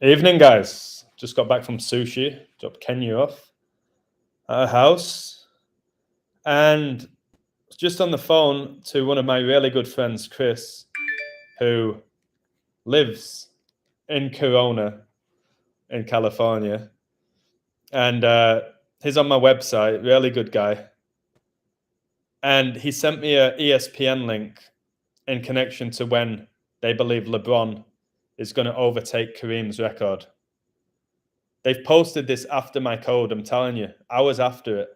Evening, guys. Just got back from sushi. Dropped Kenya off at her house. And just on the phone to one of my really good friends, Chris, who lives in Corona in California. And he's on my website, really good guy. And he sent me a ESPN link in connection to when they believe LeBron is going to overtake Kareem's record. They've posted this after my code, I'm telling you, hours after it.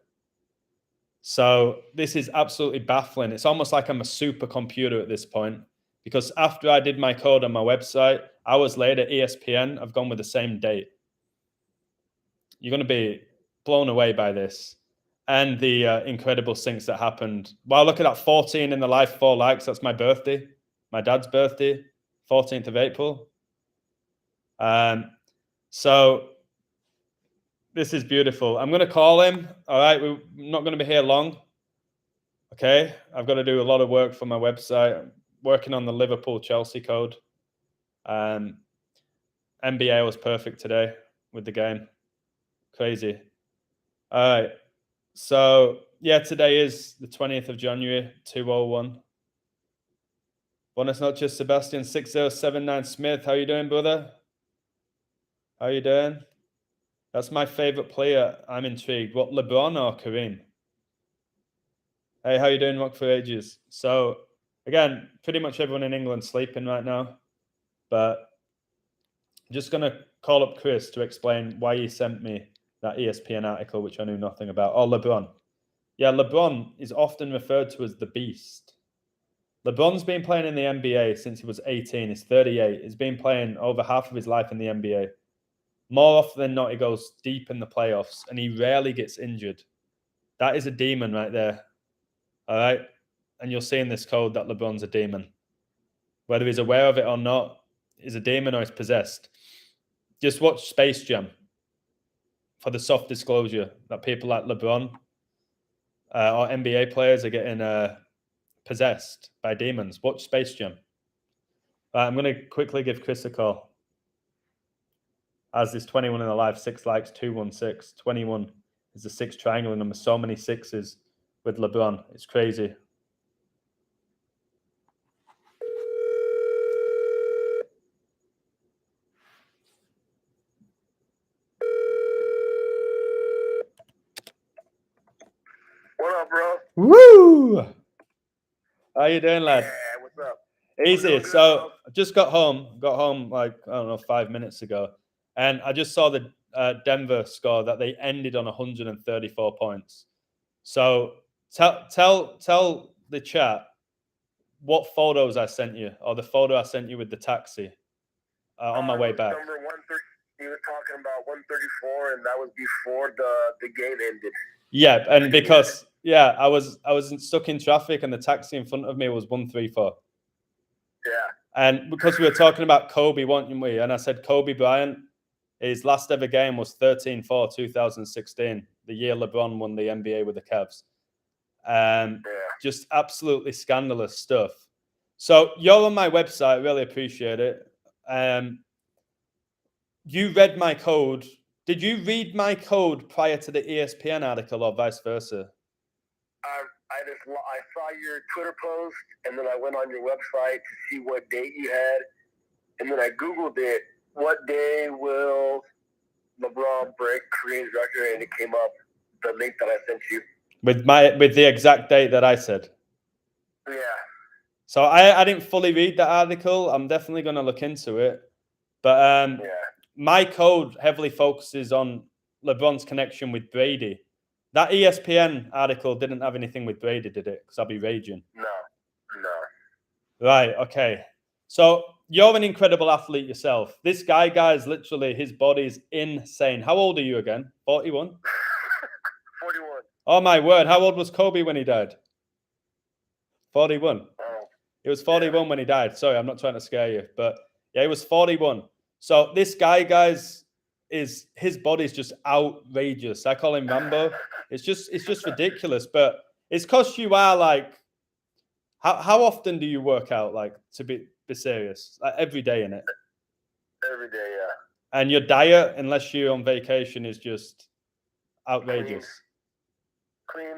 So this is absolutely baffling. It's almost like I'm a supercomputer at this point, because after I did my code on my website, hours later, ESPN, I've gone with the same date. You're going to be blown away by this. And the incredible syncs that happened. Wow, look at that, 14 in the live, 4 likes. That's my birthday, my dad's birthday, 14th of April. So this is beautiful. I'm going to call him. All right, we're not going to be here long. Okay, I've got to do a lot of work for my website. I'm working on the Liverpool-Chelsea code. NBA was perfect today with the game. Crazy. All right. So, yeah, today is the 20th of January, 2:01. Bonus Noches, Sebastian 6079 Smith. How you doing, brother? How you doing? That's my favorite player. I'm intrigued. What, LeBron or Kareem? Hey, how you doing, Rock for Ages? So, again, pretty much everyone in England sleeping right now. But I'm just going to call up Chris to explain why he sent me that ESPN article, which I knew nothing about. Oh, LeBron. Yeah, LeBron is often referred to as the Beast. LeBron's been playing in the NBA since he was 18. He's 38. He's been playing over half of his life in the NBA. More often than not, he goes deep in the playoffs, and he rarely gets injured. That is a demon right there. All right? And you'll see in this code that LeBron's a demon. Whether he's aware of it or not, he's a demon or he's possessed. Just watch Space Jam for the soft disclosure that people like LeBron or NBA players are getting possessed by demons. Watch Space Jam. I'm going to quickly give Chris a call. As this 21 in the live, 6 likes, 216. 21 is the 6 triangle number. So many sixes with LeBron. It's crazy. What up, bro? Woo! How you doing, lad? Yeah, what's up? Easy. So I just got home like, I don't know, 5 minutes ago. And I just saw the Denver score that they ended on 134 points. So tell the chat what photos I sent you, or the photo I sent you with the taxi on my way back. Number 130, you were talking about 134, and that was before the game ended. Yeah, and because I was stuck in traffic, and the taxi in front of me was 134. Yeah. And because we were talking about Kobe, weren't we? And I said Kobe Bryant, his last ever game was 13-4-2016, the year LeBron won the NBA with the Cavs. Just absolutely scandalous stuff. So you're on my website. I really appreciate it. You read my code. Did you read my code prior to the ESPN article or vice versa? I saw your Twitter post, and then I went on your website to see what date you had, and then I Googled it. What day will LeBron break Kareem's record? And it came up, the link that I sent you. With the exact date that I said. Yeah. So I didn't fully read that article. I'm definitely going to look into it. But my code heavily focuses on LeBron's connection with Brady. That ESPN article didn't have anything with Brady, did it? Because I'll be raging. No. Right, okay. So you're an incredible athlete yourself. This guy, guys, literally, his body's insane. How old are you again? 41? 41. Oh, my word. How old was Kobe when he died? 41. Oh. He was 41 when he died. Sorry, I'm not trying to scare you. But, yeah, he was 41. So this guy, guys, his body's just outrageous. I call him Rambo. It's just ridiculous. But it's because you are, like, how often do you work out, like, to be serious? Like, every day, innit? Every day, yeah. And your diet, unless you're on vacation, is just outrageous. Clean.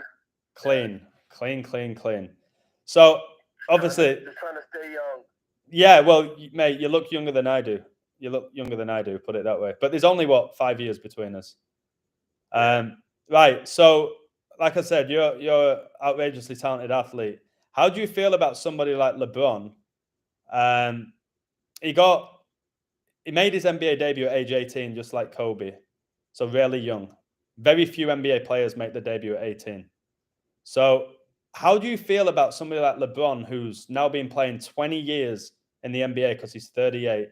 So obviously, just trying to stay young. Yeah, well, mate, you look younger than I do. Put it that way. But there's only 5 years between us. Right. So, like I said, you're outrageously talented athlete. How do you feel about somebody like LeBron? He made his NBA debut at age 18, just like Kobe. So really young. Very few NBA players make the debut at 18. So how do you feel about somebody like LeBron, who's now been playing 20 years in the NBA because he's 38,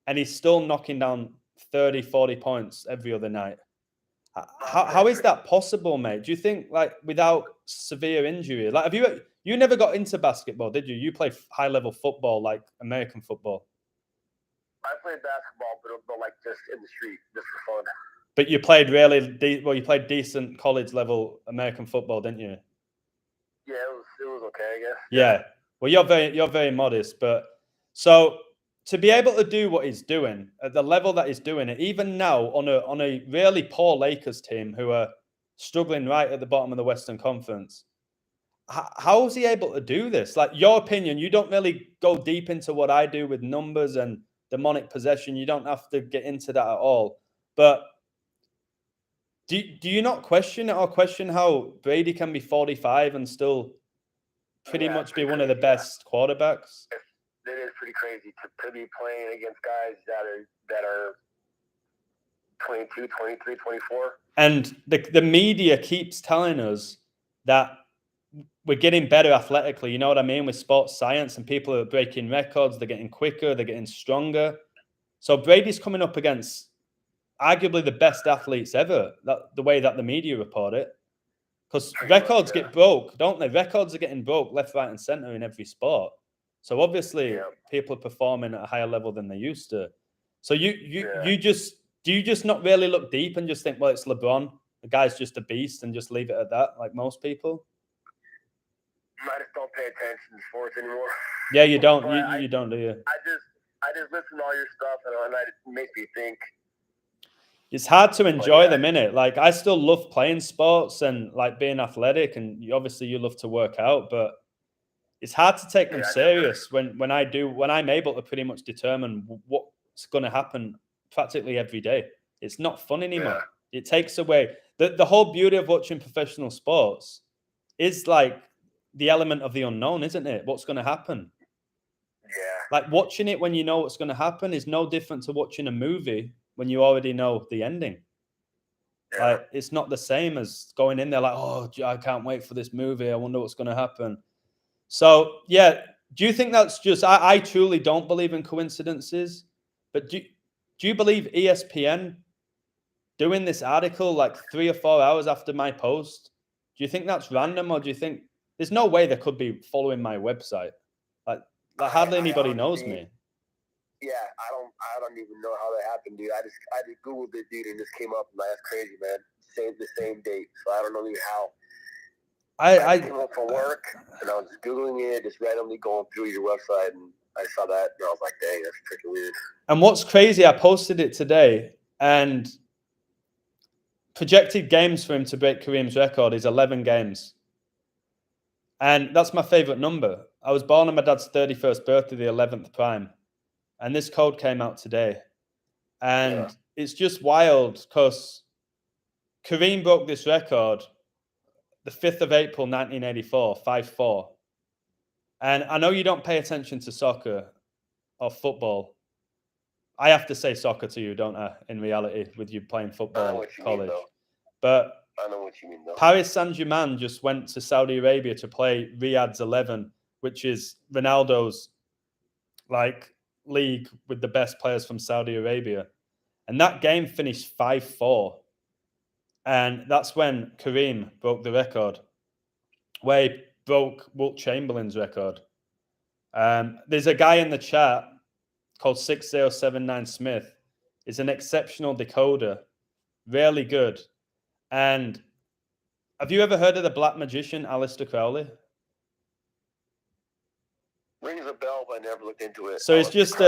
and he's still knocking down 30, 40 points every other night? How is that possible, mate? Do you think, like, without severe injury? Like, you never got into basketball, did you? You play high-level football, like American football. I played basketball, but like just in the street, just for fun. But you played you played decent college-level American football, didn't you? Yeah, it was okay, I guess. Yeah. Well, you're very modest, but so to be able to do what he's doing at the level that he's doing it, even now on a really poor Lakers team who are struggling right at the bottom of the Western Conference, how is he able to do this? Like, your opinion, you don't really go deep into what I do with numbers and demonic possession. You don't have to get into that at all. But do you not question it, or question how Brady can be 45 and still pretty much be one of the best quarterbacks? It is pretty crazy to be playing against guys that are 22, 23, 24. And the media keeps telling us that we're getting better athletically. You know what I mean? With sports science, and people are breaking records. They're getting quicker. They're getting stronger. So Brady's coming up against arguably the best athletes ever, the way that the media report it. Because records get broke, don't they? Records are getting broke left, right, and center in every sport. So obviously, people are performing at a higher level than they used to. So do you just not really look deep and just think, well, it's LeBron, the guy's just a beast, and just leave it at that, like most people? I just don't pay attention to sports anymore. Yeah, you don't. You don't, do you? I just listen to all your stuff, and it makes me think. It's hard to enjoy them, innit? Like, I still love playing sports and like being athletic, and obviously you love to work out, but it's hard to take them serious when I'm able to pretty much determine what's going to happen practically every day. It's not fun anymore. Yeah. It takes away the whole beauty of watching professional sports is like the element of the unknown, isn't it? What's going to happen? Yeah. Like, watching it when you know what's going to happen is no different to watching a movie when you already know the ending. Yeah. Like, it's not the same as going in there like, oh, I can't wait for this movie. I wonder what's going to happen. So, yeah, do you think that's just... I truly don't believe in coincidences, but do you believe ESPN doing this article like 3 or 4 hours after my post? Do you think that's random, or do you think... There's no way they could be following my website. Like hardly anybody knows me. Yeah, I don't even know how that happened, dude. I just Googled it, dude, and this came up, and that's crazy, man. The same date, so I don't know even how. I came home from work, and I was just Googling it, just randomly going through your website, and I saw that, and I was like, dang, that's freaking weird. And what's crazy, I posted it today, and projected games for him to break Kareem's record is 11 games. And that's my favorite number. I was born on my dad's 31st birthday, the 11th prime. And this code came out today. And it's just wild because Kareem broke this record the 5th of April, 1984, 5-4. And I know you don't pay attention to soccer or football. I have to say soccer to you, don't I, in reality, with you playing football at college. But I know what you mean, though. Paris Saint-Germain just went to Saudi Arabia to play Riyadh's 11, which is Ronaldo's league with the best players from Saudi Arabia. And that game finished 5-4. And that's when Kareem broke the record, where he broke Wilt Chamberlain's record. There's a guy in the chat called 6079 Smith. He's an exceptional decoder, really good. And have you ever heard of the black magician, Aleister Crowley? Rings a bell, but I never looked into it. So he's just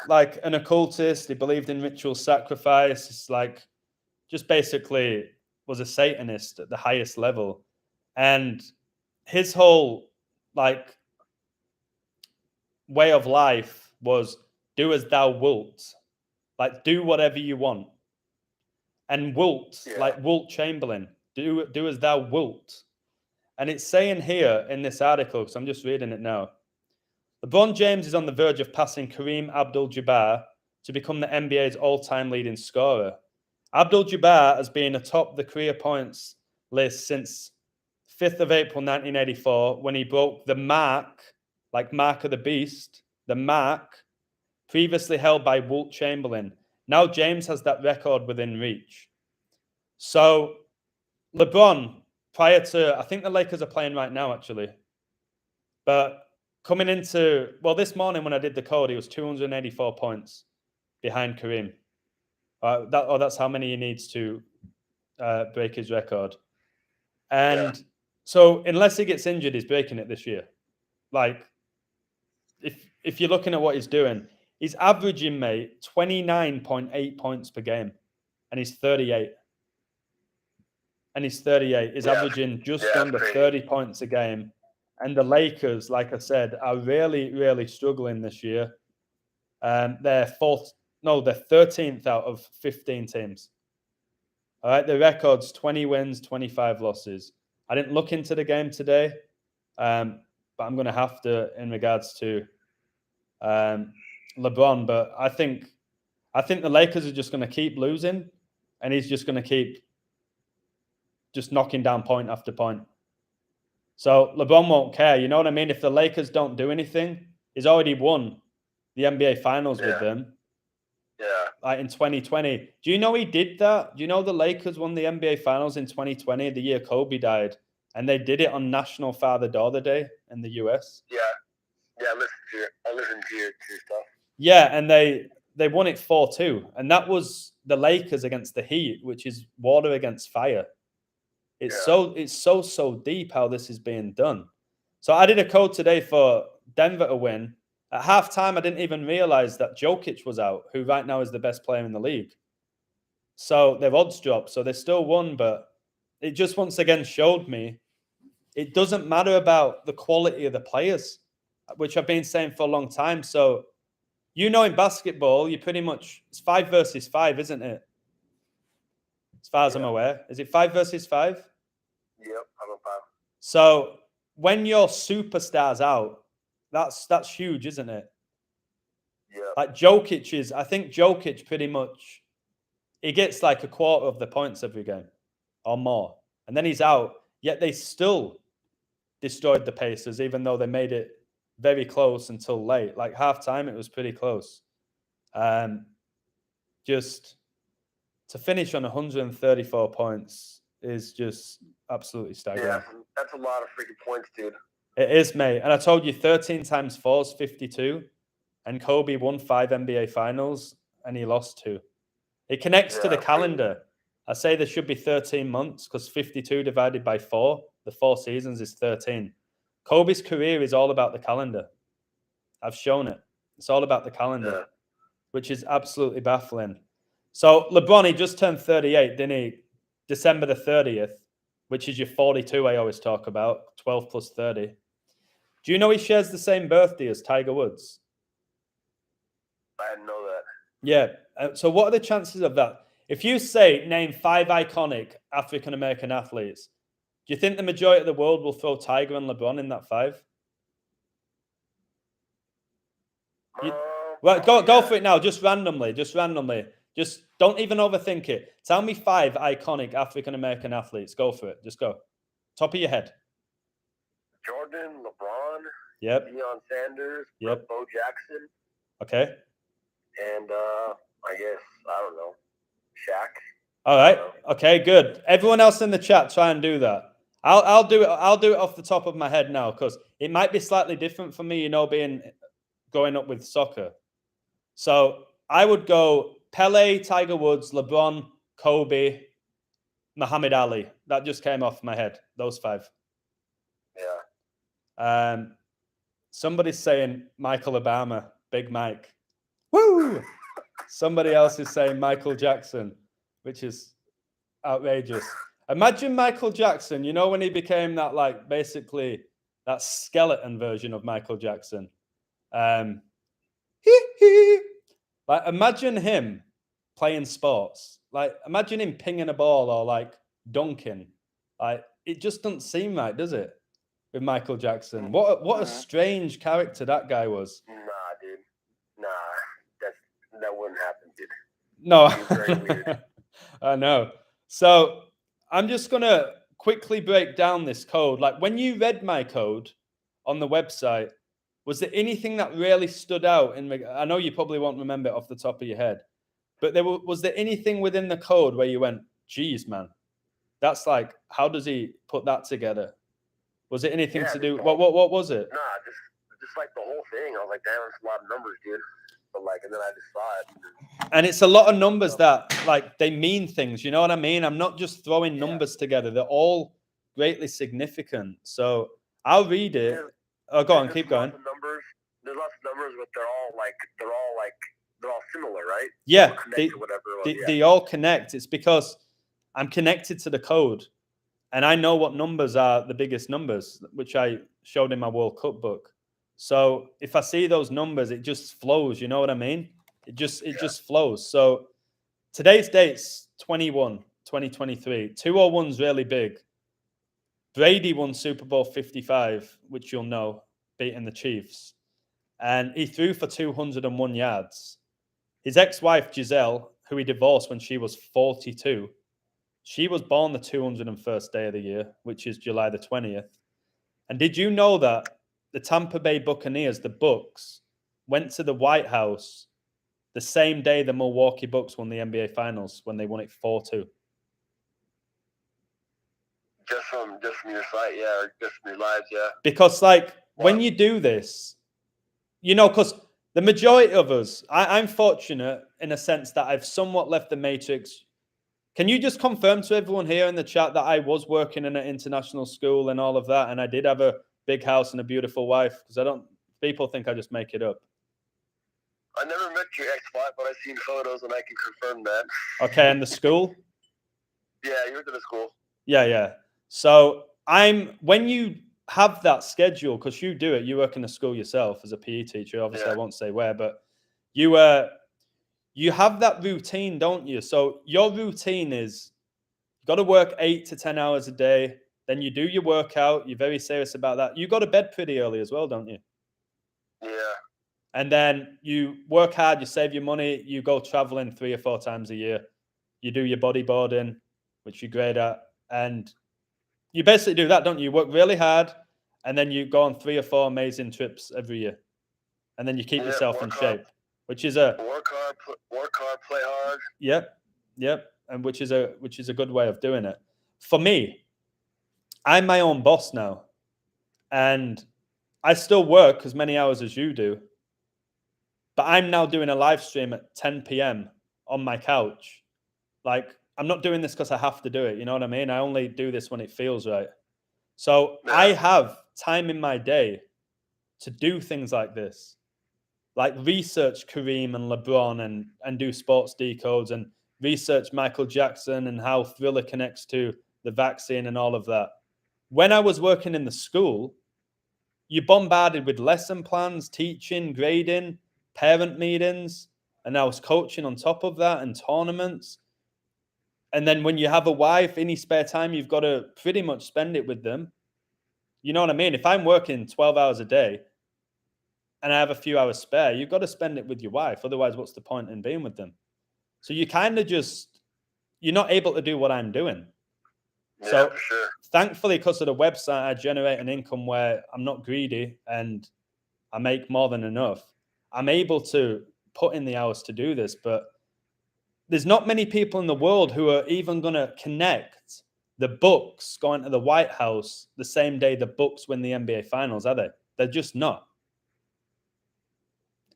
like an occultist. He believed in ritual sacrifice. It's like just basically was a Satanist at the highest level. And his whole like way of life was do as thou wilt. Like do whatever you want. And wilt, like Wilt Chamberlain, do as thou wilt. And it's saying here in this article, because I'm just reading it now, LeBron James is on the verge of passing Kareem Abdul-Jabbar to become the NBA's all-time leading scorer. Abdul-Jabbar has been atop the career points list since 5th of April 1984, when he broke the mark, like Mark of the Beast, the mark previously held by Wilt Chamberlain. Now James has that record within reach. So LeBron, prior to, I think the Lakers are playing right now, actually. But coming into, well, this morning when I did the code, he was 284 points behind Kareem. That's how many he needs to break his record. And so unless he gets injured, he's breaking it this year. Like, if you're looking at what he's doing, he's averaging, mate, 29.8 points per game. And he's 38. He's averaging just under 30 points a game. And the Lakers, like I said, are really, really struggling this year. They're 13th out of 15 teams. All right, the record's 20 wins, 25 losses. I didn't look into the game today, but I'm going to have to in regards to LeBron. But I think the Lakers are just going to keep losing, and he's just going to keep just knocking down point after point. So LeBron won't care. You know what I mean? If the Lakers don't do anything, he's already won the NBA Finals with them. Yeah. Like in 2020. Do you know he did that? Do you know the Lakers won the NBA Finals in 2020, the year Kobe died? And they did it on National Father-Daughter Day in the US. Yeah. Yeah, I listened to your stuff. Yeah, and they won it 4-2. And that was the Lakers against the Heat, which is water against fire. It's so deep how this is being done. So I did a code today for Denver to win. At halftime, I didn't even realize that Jokic was out, who right now is the best player in the league. So their odds dropped. So they still won, but it just once again showed me it doesn't matter about the quality of the players, which I've been saying for a long time. So, you know, in basketball, you pretty much, it's 5 versus 5, isn't it? As far as I'm aware. Is it 5 versus 5? Yep, I'm a 5. So when your superstar's out, that's huge, isn't it? Yeah. Like I think Jokic pretty much, he gets like a quarter of the points every game or more. And then he's out, yet they still destroyed the Pacers, even though they made it very close until late. Like halftime, it was pretty close. Just to finish on 134 points is just absolutely staggering. Yeah, that's a lot of freaking points, dude. It is, mate. And I told you 13 times 4 is 52. And Kobe won 5 NBA Finals and he lost 2. It connects to the calendar. I say there should be 13 months because 52 divided by 4, the 4 seasons is 13. Kobe's career is all about the calendar. I've shown it. It's all about the calendar, which is absolutely baffling. So LeBron, he just turned 38, didn't he? December the 30th, which is your 42 I always talk about, 12 plus 30. Do you know he shares the same birthday as Tiger Woods? I didn't know that. Yeah. So what are the chances of that? If you say, name 5 iconic African-American athletes, do you think the majority of the world will throw Tiger and LeBron in that 5? Well, go for it now, just randomly. Just don't even overthink it. Tell me 5 iconic African-American athletes. Go for it. Just go. Top of your head. Jordan, LeBron. Yep. Deion Sanders. Yep. Bo Jackson. Okay. And I guess, I don't know, Shaq. All right. Okay, good. Everyone else in the chat, try and do that. I'll do it off the top of my head now because it might be slightly different for me, you know, growing up with soccer. So I would go Pele, Tiger Woods, LeBron, Kobe, Muhammad Ali. That just came off my head. Those 5. Yeah. Somebody's saying Michael Obama, Big Mike. Woo! Somebody else is saying Michael Jackson, which is outrageous. Imagine Michael Jackson, you know, when he became that, like, basically that skeleton version of Michael Jackson. Like, imagine him playing sports. Like, imagine him pinging a ball or, like, dunking. Like, it just doesn't seem right, does it? With Michael Jackson. What a strange character that guy was. Nah, dude. Nah, that wouldn't happen, dude. No. He was very weird. I know. So I'm just going to quickly break down this code. Like, when you read my code on the website, was there anything that really stood out? I know you probably won't remember it off the top of your head, but was there anything within the code where you went, geez, man, that's like, how does he put that together? Was it anything to do? What was it? Nah, just like the whole thing. I was like, damn, it's a lot of numbers, dude. But like, and then I just saw it. And it's a lot of numbers that, like, they mean things. You know what I mean? I'm not just throwing numbers together. They're all greatly significant. So I'll read it. Oh, go on, keep going. There's lots of numbers, but they're all similar, right? Yeah, They all connect. It's because I'm connected to the code, and I know what numbers are the biggest numbers, which I showed in my World Cup book. So if I see those numbers, it just flows. You know what I mean? It just flows. So today's date's 2023. 201's really big. Brady won Super Bowl 55, which you'll know, beating the Chiefs. And he threw for 201 yards. His ex-wife, Giselle, who he divorced when she was 42, she was born the 201st day of the year, which is July the 20th. And did you know that the Tampa Bay Buccaneers, the Bucs, went to the White House the same day the Milwaukee Bucks won the NBA Finals when they won it 4-2? Just from your site, yeah, or just from your lives, yeah. Because, like, when you do this, you know, because the majority of us, I'm fortunate in a sense that I've somewhat left the matrix. Can you just confirm to everyone here in the chat that I was working in an international school and all of that, and I did have a big house and a beautiful wife? Because people think I just make it up. I never met your ex-wife, but I've seen photos and I can confirm that. Okay, and the school? Yeah, you went to the school. Yeah. So when you have that schedule, because you do it, you work in the school yourself as a PE teacher. Obviously, I won't say where, but you have that routine, don't you? So your routine is you got to work 8 to 10 hours a day. Then you do your workout. You're very serious about that. You go to bed pretty early as well, don't you? Yeah. And then you work hard. You save your money. You go traveling 3 or 4 times a year. You do your bodyboarding, which you're great at, and you basically do that, don't you? You work really hard, and then you go on 3 or 4 amazing trips every year, and then you keep yourself in shape, which is a work hard, play hard. Yep, and which is a good way of doing it. For me, I'm my own boss now, and I still work as many hours as you do, but I'm now doing a live stream at 10 p.m. on my couch. Like, I'm not doing this because I have to do it. You know what I mean? I only do this when it feels right. So I have time in my day to do things like this, like research Kareem and Lebron and do sports decodes and research Michael Jackson and how Thriller connects to the vaccine and all of that. When I was working in the school, you're bombarded with lesson plans, teaching, grading, parent meetings, and I was coaching on top of that and tournaments. And then when you have a wife, any spare time, you've got to pretty much spend it with them. You know what I mean? If I'm working 12 hours a day and I have a few hours spare, you've got to spend it with your wife. Otherwise, what's the point in being with them? So you kind of you're not able to do what I'm doing. Yeah, so for sure. Thankfully, because of the website, I generate an income where I'm not greedy and I make more than enough. I'm able to put in the hours to do this, but there's not many people in the world who are even going to connect the Bucks going to the White House the same day the Bucks win the NBA Finals, are they? They're just not.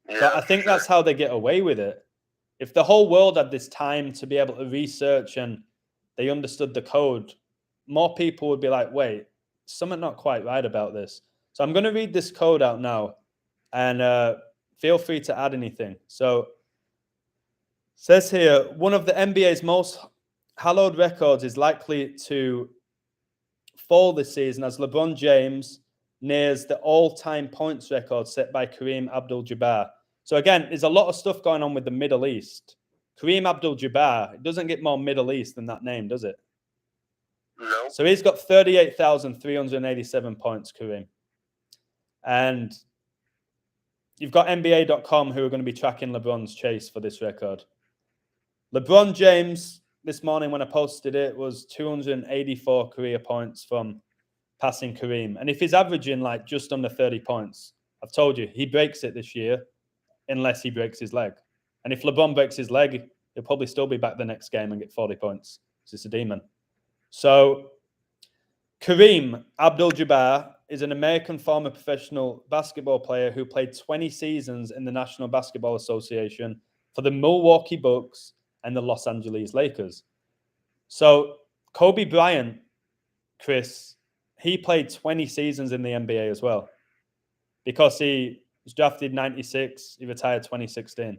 Yeah, So I think that's how they get away with it. If the whole world had this time to be able to research and they understood the code, more people would be like, wait, something not quite right about this. So I'm going to read this code out now. And feel free to add anything. So, says here, one of the NBA's most hallowed records is likely to fall this season as LeBron James nears the all-time points record set by Kareem Abdul-Jabbar. So again, there's a lot of stuff going on with the Middle East. Kareem Abdul-Jabbar, it doesn't get more Middle East than that name, does it? No. So he's got 38,387 points, Kareem. And you've got NBA.com who are going to be tracking LeBron's chase for this record. LeBron James, this morning when I posted it, was 284 career points from passing Kareem. And if he's averaging like just under 30 points, I've told you, he breaks it this year unless he breaks his leg. And if LeBron breaks his leg, he'll probably still be back the next game and get 40 points. It's a demon. So Kareem Abdul-Jabbar is an American former professional basketball player who played 20 seasons in the National Basketball Association for the Milwaukee Bucks and the Los Angeles Lakers. So Kobe Bryant, Chris, he played 20 seasons in the NBA as well because he was drafted 96, he retired 2016.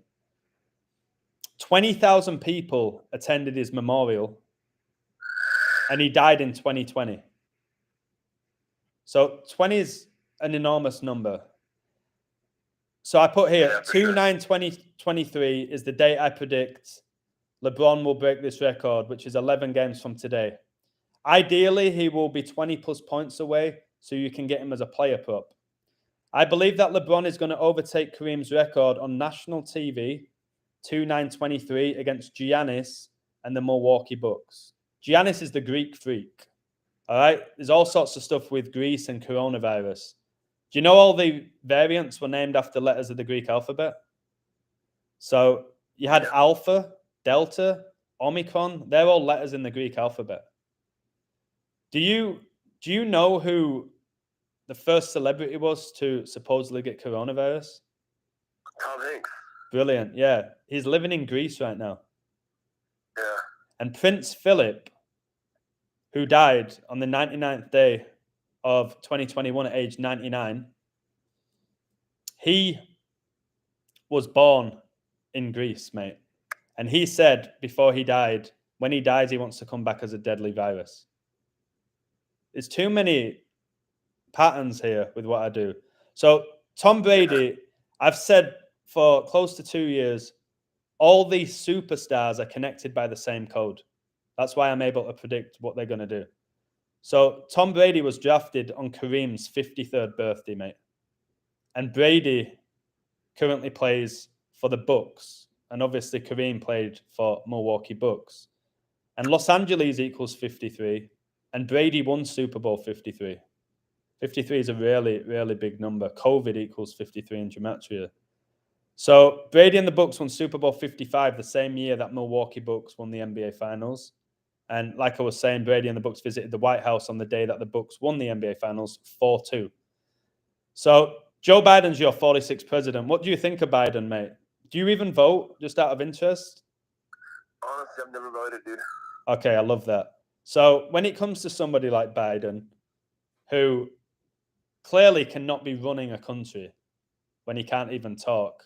20,000 people attended his memorial and he died in 2020. So 20 is an enormous number. So I put here, 2/9/2023 is the date I predict LeBron will break this record, which is 11 games from today. Ideally, he will be 20 plus points away, so you can get him as a player prop. I believe that LeBron is going to overtake Kareem's record on national TV, 2/9/23 against Giannis and the Milwaukee Bucks. Giannis is the Greek freak. All right. There's all sorts of stuff with Greece and coronavirus. Do you know all the variants were named after letters of the Greek alphabet? So you had Alpha, Delta, Omicron. They're all letters in the Greek alphabet. Do you know who the first celebrity was to supposedly get coronavirus? Tom Hanks. Brilliant. Yeah. He's living in Greece right now. Yeah. And Prince Philip, who died on the 99th day of 2021 at age 99, he was born in Greece, mate. And he said before he died, when he dies, he wants to come back as a deadly virus. There's too many patterns here with what I do. So Tom Brady, I've said for close to 2 years, all these superstars are connected by the same code. That's why I'm able to predict what they're going to do. So Tom Brady was drafted on Kareem's 53rd birthday, mate. And Brady currently plays for the Bucks. And obviously Kareem played for Milwaukee Bucks. And Los Angeles equals 53. And Brady won Super Bowl 53. 53 is a really, really big number. COVID equals 53 in gematria. So Brady and the Bucks won Super Bowl 55 the same year that Milwaukee Bucks won the NBA Finals. And like I was saying, Brady and the Bucks visited the White House on the day that the Bucks won the NBA Finals 4-2. So Joe Biden's your 46th president. What do you think of Biden, mate? Do you even vote just out of interest? Honestly, I've never voted, dude. Okay, I love that. So when it comes to somebody like Biden, who clearly cannot be running a country when he can't even talk.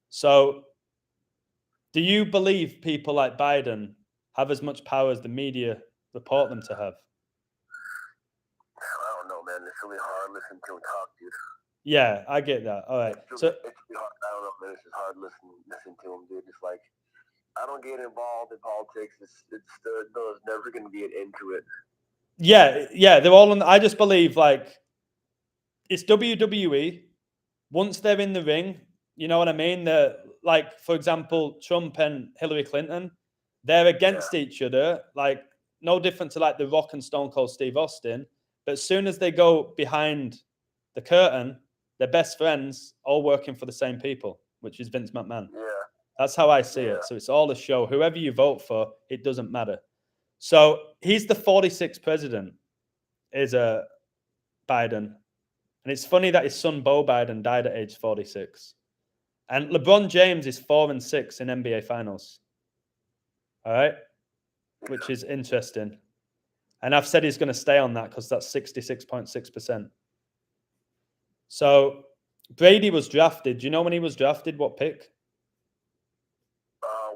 So do you believe people like Biden have as much power as the media report them to have? I don't know, man. It's really hard listening to him talk, dude. Yeah, I get that. All right. It's So hard. I don't know, man. It's just hard listening to him, dude. It's like, I don't get involved in politics. There's never going to be an end to it. yeah, they're all on. I just believe like it's WWE. Once they're in the ring, you know what I mean? They're like, for example, Trump and Hillary Clinton, they're against each other, like no different to like The Rock and Stone Cold Steve Austin. But as soon as they go behind the curtain, they're best friends, all working for the same people, which is Vince McMahon. Yeah. That's how I see it. So it's all a show. Whoever you vote for, it doesn't matter. So he's the 46th president, is Biden. And it's funny that his son, Beau Biden, died at age 46. And LeBron James is 4-6 in NBA Finals. All right? Which is interesting. And I've said he's going to stay on that because that's 66.6%. So Brady was drafted. Do you know when he was drafted? What pick?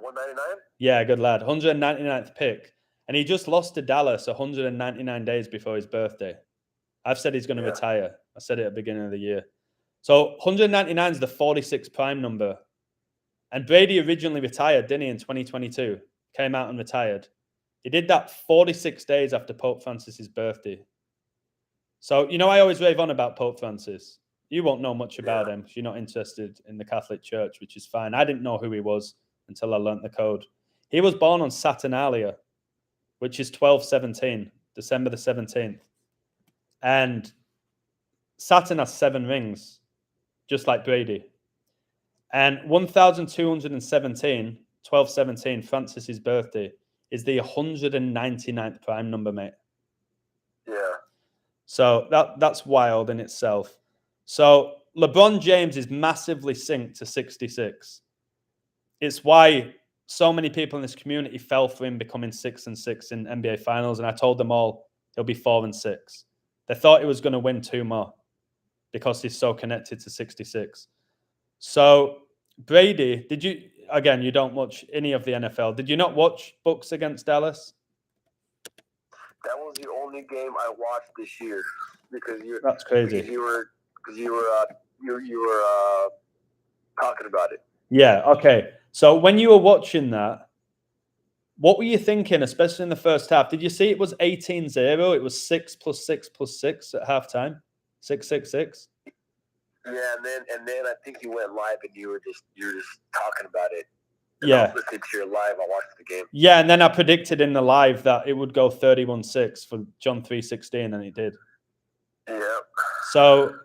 199. Yeah, good lad. 199th pick. And he just lost to Dallas 199 days before his birthday. I've said he's going to retire. I said it at the beginning of the year. So 199 is the 46 prime number. And Brady originally retired, didn't he, in 2022? Came out and retired. He did that 46 days after Pope Francis's birthday. So, you know, I always rave on about Pope Francis. You won't know much about him because you're not interested in the Catholic Church, which is fine. I didn't know who he was until I learnt the code. He was born on Saturnalia, which is 12/17, December the 17th. And Saturn has 7 rings, just like Brady. And 1217, 12/17, Francis's birthday, is the 199th prime number, mate. Yeah. So that's wild in itself. So LeBron James is massively synced to 66. It's why so many people in this community fell for him becoming 6-6 in NBA Finals, and I told them all he'll be 4-6. They thought he was going to win 2 more because he's so connected to 66. So Brady, you don't watch any of the NFL. Did you not watch Bucks against Dallas? That was the only game I watched this year because That's crazy. You were talking about it. Yeah. Okay. So when you were watching that, what were you thinking, especially in the first half? Did you see it was 18-0? It was 6 + 6 + 6 at halftime. 6-6-6. Yeah, and then I think you went live and you were just talking about it. And Yeah. I was listening to your live. I watched the game. Yeah, and then I predicted in the live that it would go 31-6 for John 3:16, and it did. Yeah. So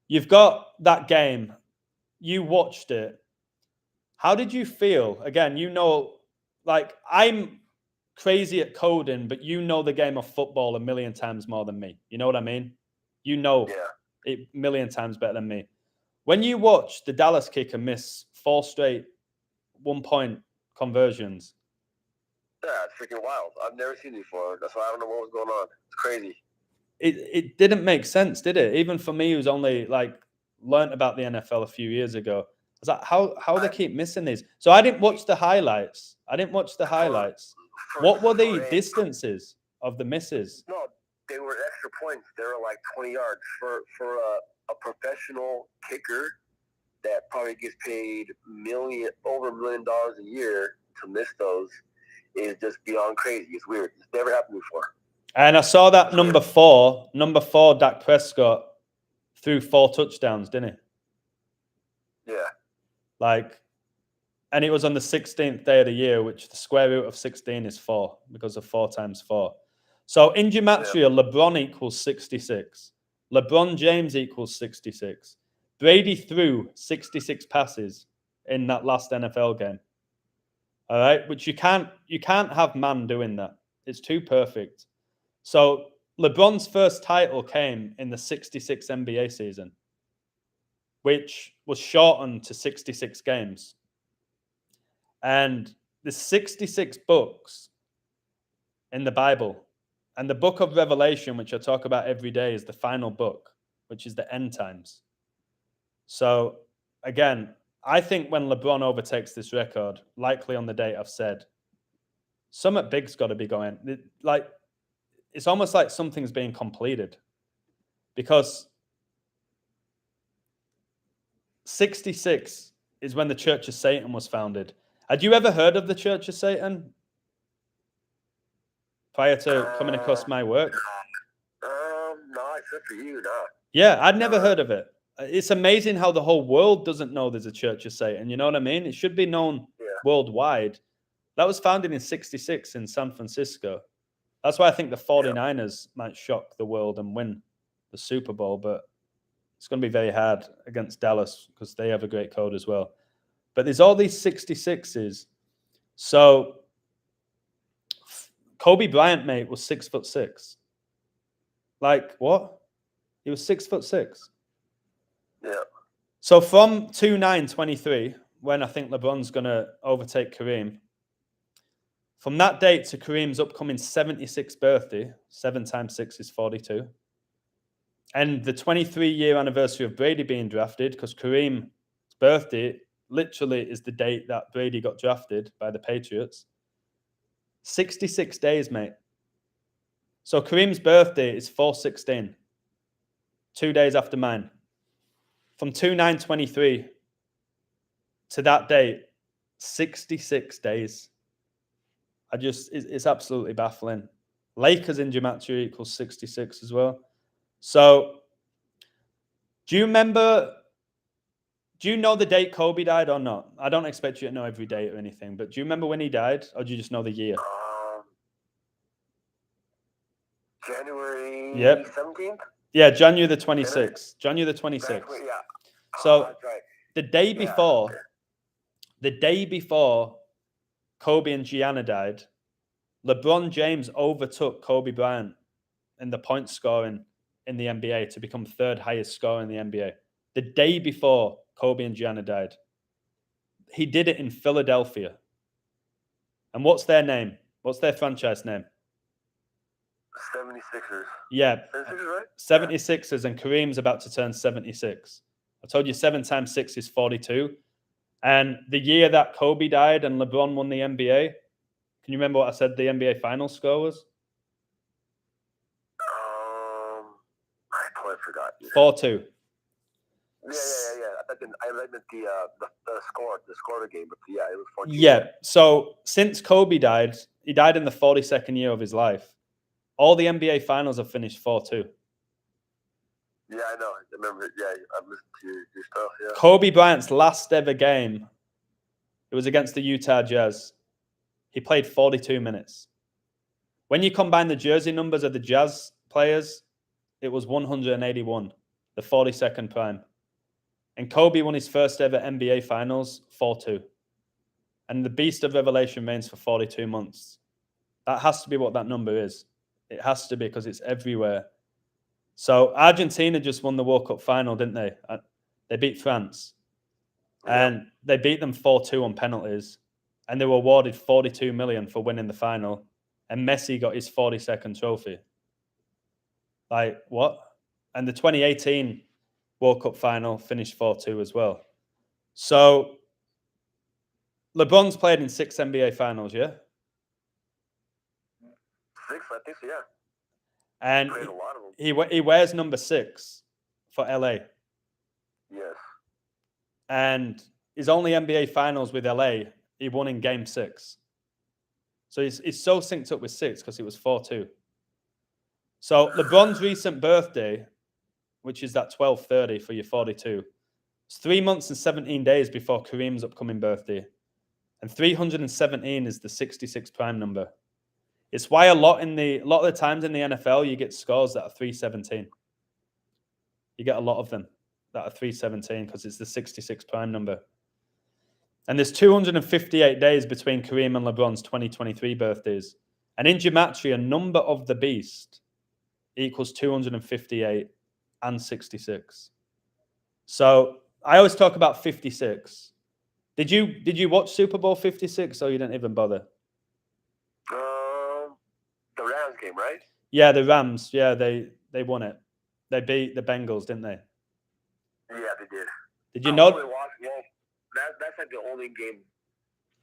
you've got that game. You watched it. How did you feel? Again, you know, like I'm crazy at coding, but you know the game of football a million times more than me. You know what I mean? You know it a million times better than me. When you watch the Dallas kicker miss 4 straight 1-point conversions. Yeah, it's freaking wild. I've never seen it before. That's why I don't know what was going on. It's crazy. It didn't make sense, did it? Even for me, who's only like learnt about the NFL a few years ago. I was like, how they keep missing these? So I didn't watch the highlights. What were the distances of the misses? No, they were extra points. They were like 20 yards for a professional kicker that probably gets paid over $1 million a year to miss those is just beyond crazy. It's weird. It's never happened before. And I saw that number four, Dak Prescott threw 4 touchdowns, didn't he? Yeah. And it was on the 16th day of the year, which the square root of 16 is 4 because of 4 times 4. So in gematria, LeBron equals 66. LeBron James equals 66. Brady threw 66 passes in that last NFL game. All right, which you can't have man doing that. It's too perfect. So LeBron's first title came in the 66 NBA season, which was shortened to 66 games. And the 66 books in the Bible, and the book of Revelation, which I talk about every day, is the final book, which is the end times. So again, I think when LeBron overtakes this record, likely on the date I've said, something big's got to be going. It's almost like something's being completed, because 66 is when the Church of Satan was founded. Had you ever heard of the Church of Satan prior to coming across my work? No, except for you, no. Yeah, I'd never heard of it. It's amazing how the whole world doesn't know there's a Church of Satan. You know what I mean? It should be known worldwide. That was founded in 66 in San Francisco. That's why I think the 49ers might shock the world and win the Super Bowl, but it's going to be very hard against Dallas because they have a great code as well. But there's all these 66s. So Kobe Bryant, mate, was 6'6". Like what? He was 6'6". Yeah. So from 29-23, when I think LeBron's going to overtake Kareem, from that date to Kareem's upcoming 76th birthday, 7 times 6 is 42. And the 23-year anniversary of Brady being drafted, because Kareem's birthday literally is the date that Brady got drafted by the Patriots. 66 days, mate. So Kareem's birthday is 4/16, 2 days after mine. From 2/9/23 to that date, 66 days. It's absolutely baffling. Lakers in gematria equals 66 as well. So, do you know the date Kobe died or not? I don't expect you to know every date or anything, but do you remember when he died, or do you just know the year? January 17th? Yeah, January the 26th. January the 26th. Yeah. So, that's right. the day before Kobe and Gianna died, LeBron James overtook Kobe Bryant in the point scoring in the NBA to become third highest scorer in the NBA. The day before Kobe and Gianna died. He did it in Philadelphia. And what's their name? What's their franchise name? 76ers. Yeah. 76ers, right? 76ers, and Kareem's about to turn 76. I told you 7 times 6 is 42. And the year that Kobe died and LeBron won the NBA, can you remember what I said the NBA final score was? I totally forgot. 4-2. Yeah. I read the score of the game, but yeah, it was 4-2. Yeah. So since Kobe died, he died in the 42nd year of his life. All the NBA finals have finished 4-2. Yeah, I know. I remember it. Yeah, I listened to your stuff. Yeah. Kobe Bryant's last ever game, it was against the Utah Jazz. He played 42 minutes. When you combine the jersey numbers of the Jazz players, it was 181, the 42nd prime. And Kobe won his first ever NBA finals 4-2. And the beast of revelation reigns for 42 months. That has to be what that number is. It has to be, because it's everywhere. So Argentina just won the World Cup final, didn't they? They beat France. And they beat them 4-2 on penalties. And they were awarded $42 million for winning the final. And Messi got his 42nd trophy. Like, what? And the 2018 World Cup final finished 4-2 as well. So LeBron's played in 6 NBA finals, yeah? 6, I think so, yeah. And Played a lot of them. he wears number 6 for LA. Yes. And his only NBA finals with LA, he won in game 6. So he's so synced up with 6 because it was 4-2. So LeBron's recent birthday, which is that 12/30 for your 42, it's 3 months and 17 days before Kareem's upcoming birthday. And 317 is the 66 prime number. It's why a lot of the times in the NFL, you get scores that are 317. You get a lot of them that are 317 because it's the 66 prime number. And there's 258 days between Kareem and LeBron's 2023 birthdays. And in gematria, number of the beast equals 258 and 66. So I always talk about 56. Did you watch Super Bowl 56, or you didn't even bother? The Rams game, right? Yeah, the Rams. Yeah, they won it. They beat the Bengals, didn't they? Yeah, they did. Did you know? That's like the only game.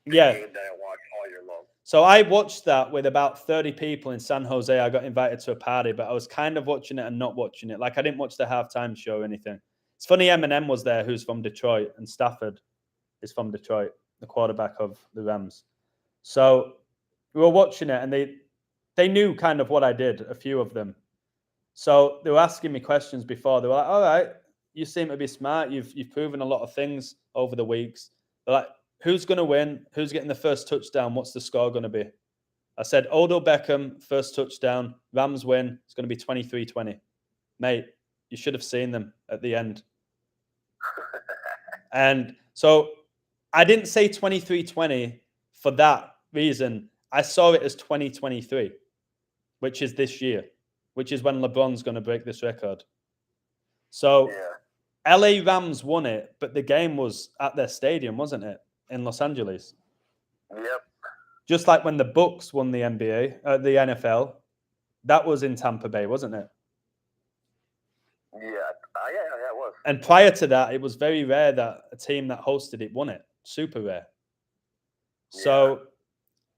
Yeah. Game that I watched all year long. So I watched that with about 30 people in San Jose. I got invited to a party, but I was kind of watching it and not watching it. Like, I didn't watch the halftime show or anything. It's funny, Eminem was there, who's from Detroit, and Stafford is from Detroit, the quarterback of the Rams. So we were watching it, and they knew kind of what I did, a few of them. So they were asking me questions before. They were like, all right, you seem to be smart. You've proven a lot of things over the weeks. They're like, who's going to win? Who's getting the first touchdown? What's the score going to be? I said, Odell Beckham, first touchdown. Rams win. It's going to be 23-20. Mate, you should have seen them at the end. And so I didn't say 23-20 for that reason. I saw it as 2023, which is this year, which is when LeBron's going to break this record. So LA Rams won it, but the game was at their stadium, wasn't it? In Los Angeles. Yep. Just like when the Bucks won the NBA, the NFL, that was in Tampa Bay, wasn't it? And prior to that, it was very rare that a team that hosted it won it. Super rare. So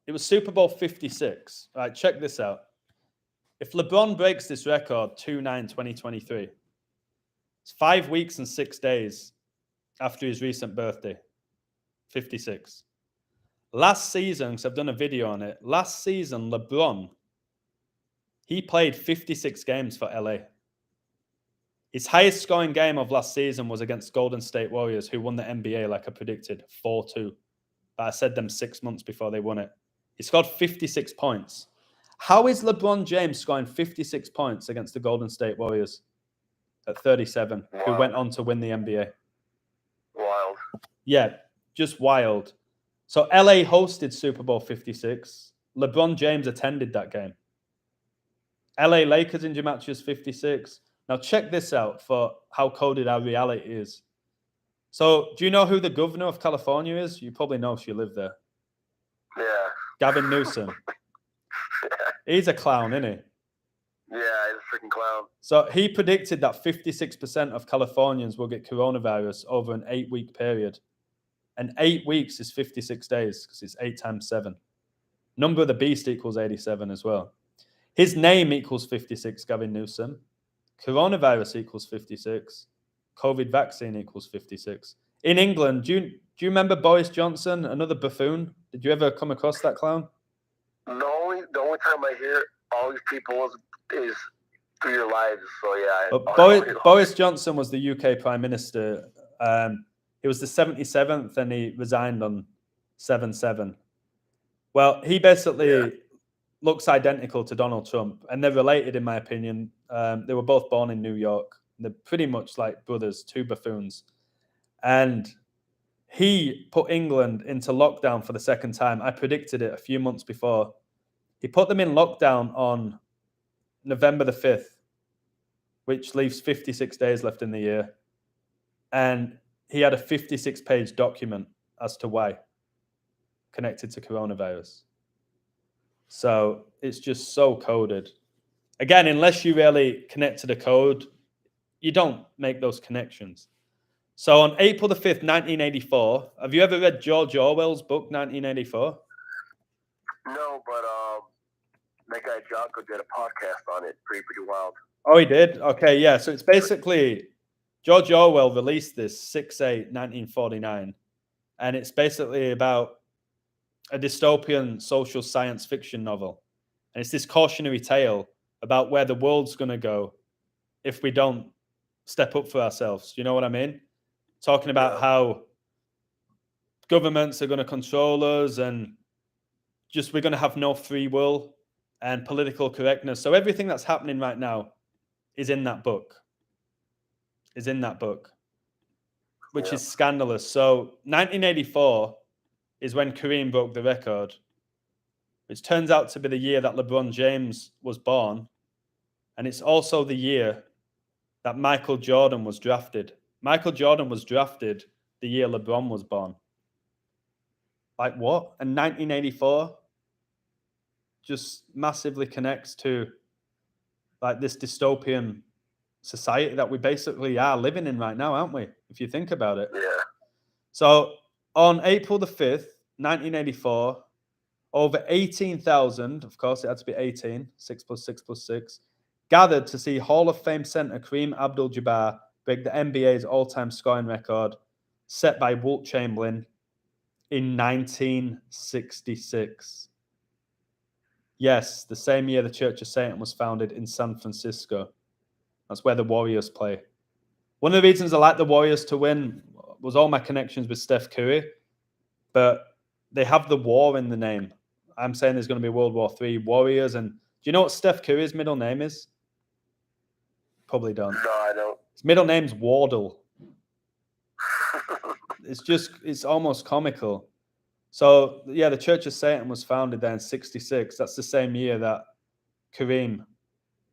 it was Super Bowl 56. All right, check this out. If LeBron breaks this record 2/9/2023, it's 5 weeks and 6 days after his recent birthday, 56. Last season, because I've done a video on it, last season, LeBron, he played 56 games for LA. His highest scoring game of last season was against Golden State Warriors, who won the NBA like I predicted, 4-2. But I said them 6 months before they won it. He scored 56 points. How is LeBron James scoring 56 points against the Golden State Warriors at 37, who went on to win the NBA? Wild. Yeah, just wild. So LA hosted Super Bowl 56. LeBron James attended that game. LA Lakers in matches 56. Now check this out for how coded our reality is. So do you know who the governor of California is? You probably know if you live there. Yeah. Gavin Newsom. He's a clown, isn't he? Yeah, he's a freaking clown. So he predicted that 56% of Californians will get coronavirus over an 8-week period. And 8 weeks is 56 days because it's 8 times 7. Number of the beast equals 87 as well. His name equals 56, Gavin Newsom. Coronavirus equals 56. COVID vaccine equals 56. In England, do you remember Boris Johnson, another buffoon? Did you ever come across that clown? The only time I hear all these people is through your lives. So yeah. Boris Johnson was the UK Prime Minister. He was the 77th and he resigned on 7/7. Well, he basically looks identical to Donald Trump, and they're related, in my opinion. They were both born in New York. They're pretty much like brothers, two buffoons. And he put England into lockdown for the second time. I predicted it a few months before. He put them in lockdown on November the 5th, which leaves 56 days left in the year. And he had a 56-page document as to why, connected to coronavirus. So it's just so coded. Again, unless you really connect to the code, you don't make those connections. So on April the 5th, 1984, have you ever read George Orwell's book, 1984? No, but that guy Jocko did a podcast on it. Pretty wild. Oh, he did? Okay, yeah. So it's basically, George Orwell released this 6/8/1949, and it's basically about a dystopian social science fiction novel. And it's this cautionary tale about where the world's going to go if we don't step up for ourselves. You know what I mean? Talking about how governments are going to control us and just we're going to have no free will and political correctness. So everything that's happening right now is in that book. Which is scandalous. So 1984 is when Kareem broke the record, which turns out to be the year that LeBron James was born. And it's also the year that Michael Jordan was drafted. Michael Jordan was drafted the year LeBron was born. Like what? And 1984 just massively connects to like this dystopian society that we basically are living in right now, aren't we? If you think about it. Yeah. So on April the 5th, 1984, over 18,000, of course it had to be 18, 6 + 6 + 6, gathered to see Hall of Fame center Kareem Abdul-Jabbar break the NBA's all-time scoring record set by Wilt Chamberlain in 1966. Yes, the same year the Church of Satan was founded in San Francisco. That's where the Warriors play. One of the reasons I like the Warriors to win was all my connections with Steph Curry, but they have the war in the name. I'm saying there's going to be World War III Warriors. And do you know what Steph Curry's middle name is? Probably don't. No, I don't. His middle name's Wardle. It's almost comical. So, yeah, the Church of Satan was founded there in 66. That's the same year that Kareem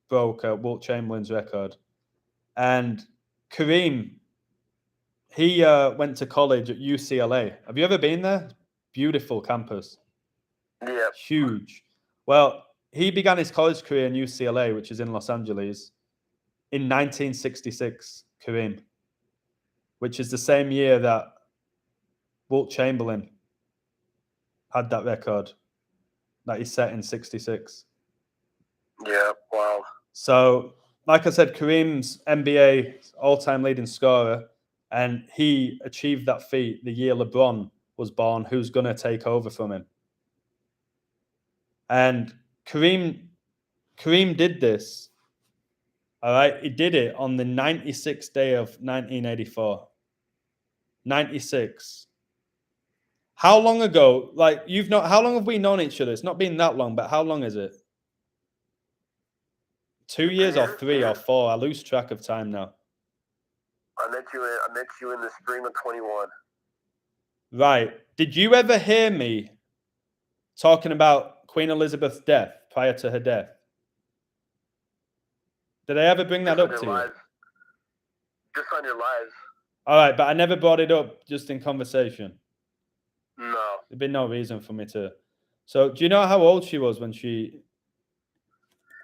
broke Wilt Chamberlain's record. And Kareem, he went to college at UCLA. Have you ever been there? Beautiful campus. Yeah. Huge. Well, he began his college career in UCLA, which is in Los Angeles, in 1966, Kareem. which is the same year that Wilt Chamberlain had that record that he set in 66. Yeah, wow. So, like I said, Kareem's NBA all-time leading scorer, and he achieved that feat the year LeBron was born, who's going to take over from him. And Kareem did this, all right? He did it on the 96th day of 1984. 96. How long ago, like, how long have we known each other? It's not been that long, but how long is it? 2 years or 3 or 4? I lose track of time now. I met you in the spring of 21. Right. Did you ever hear me talking about Queen Elizabeth's death prior to her death? Did I ever bring that up to you? Just on your lives. All right, but I never brought it up just in conversation. No. There'd been no reason for me to. So, do you know how old she was when she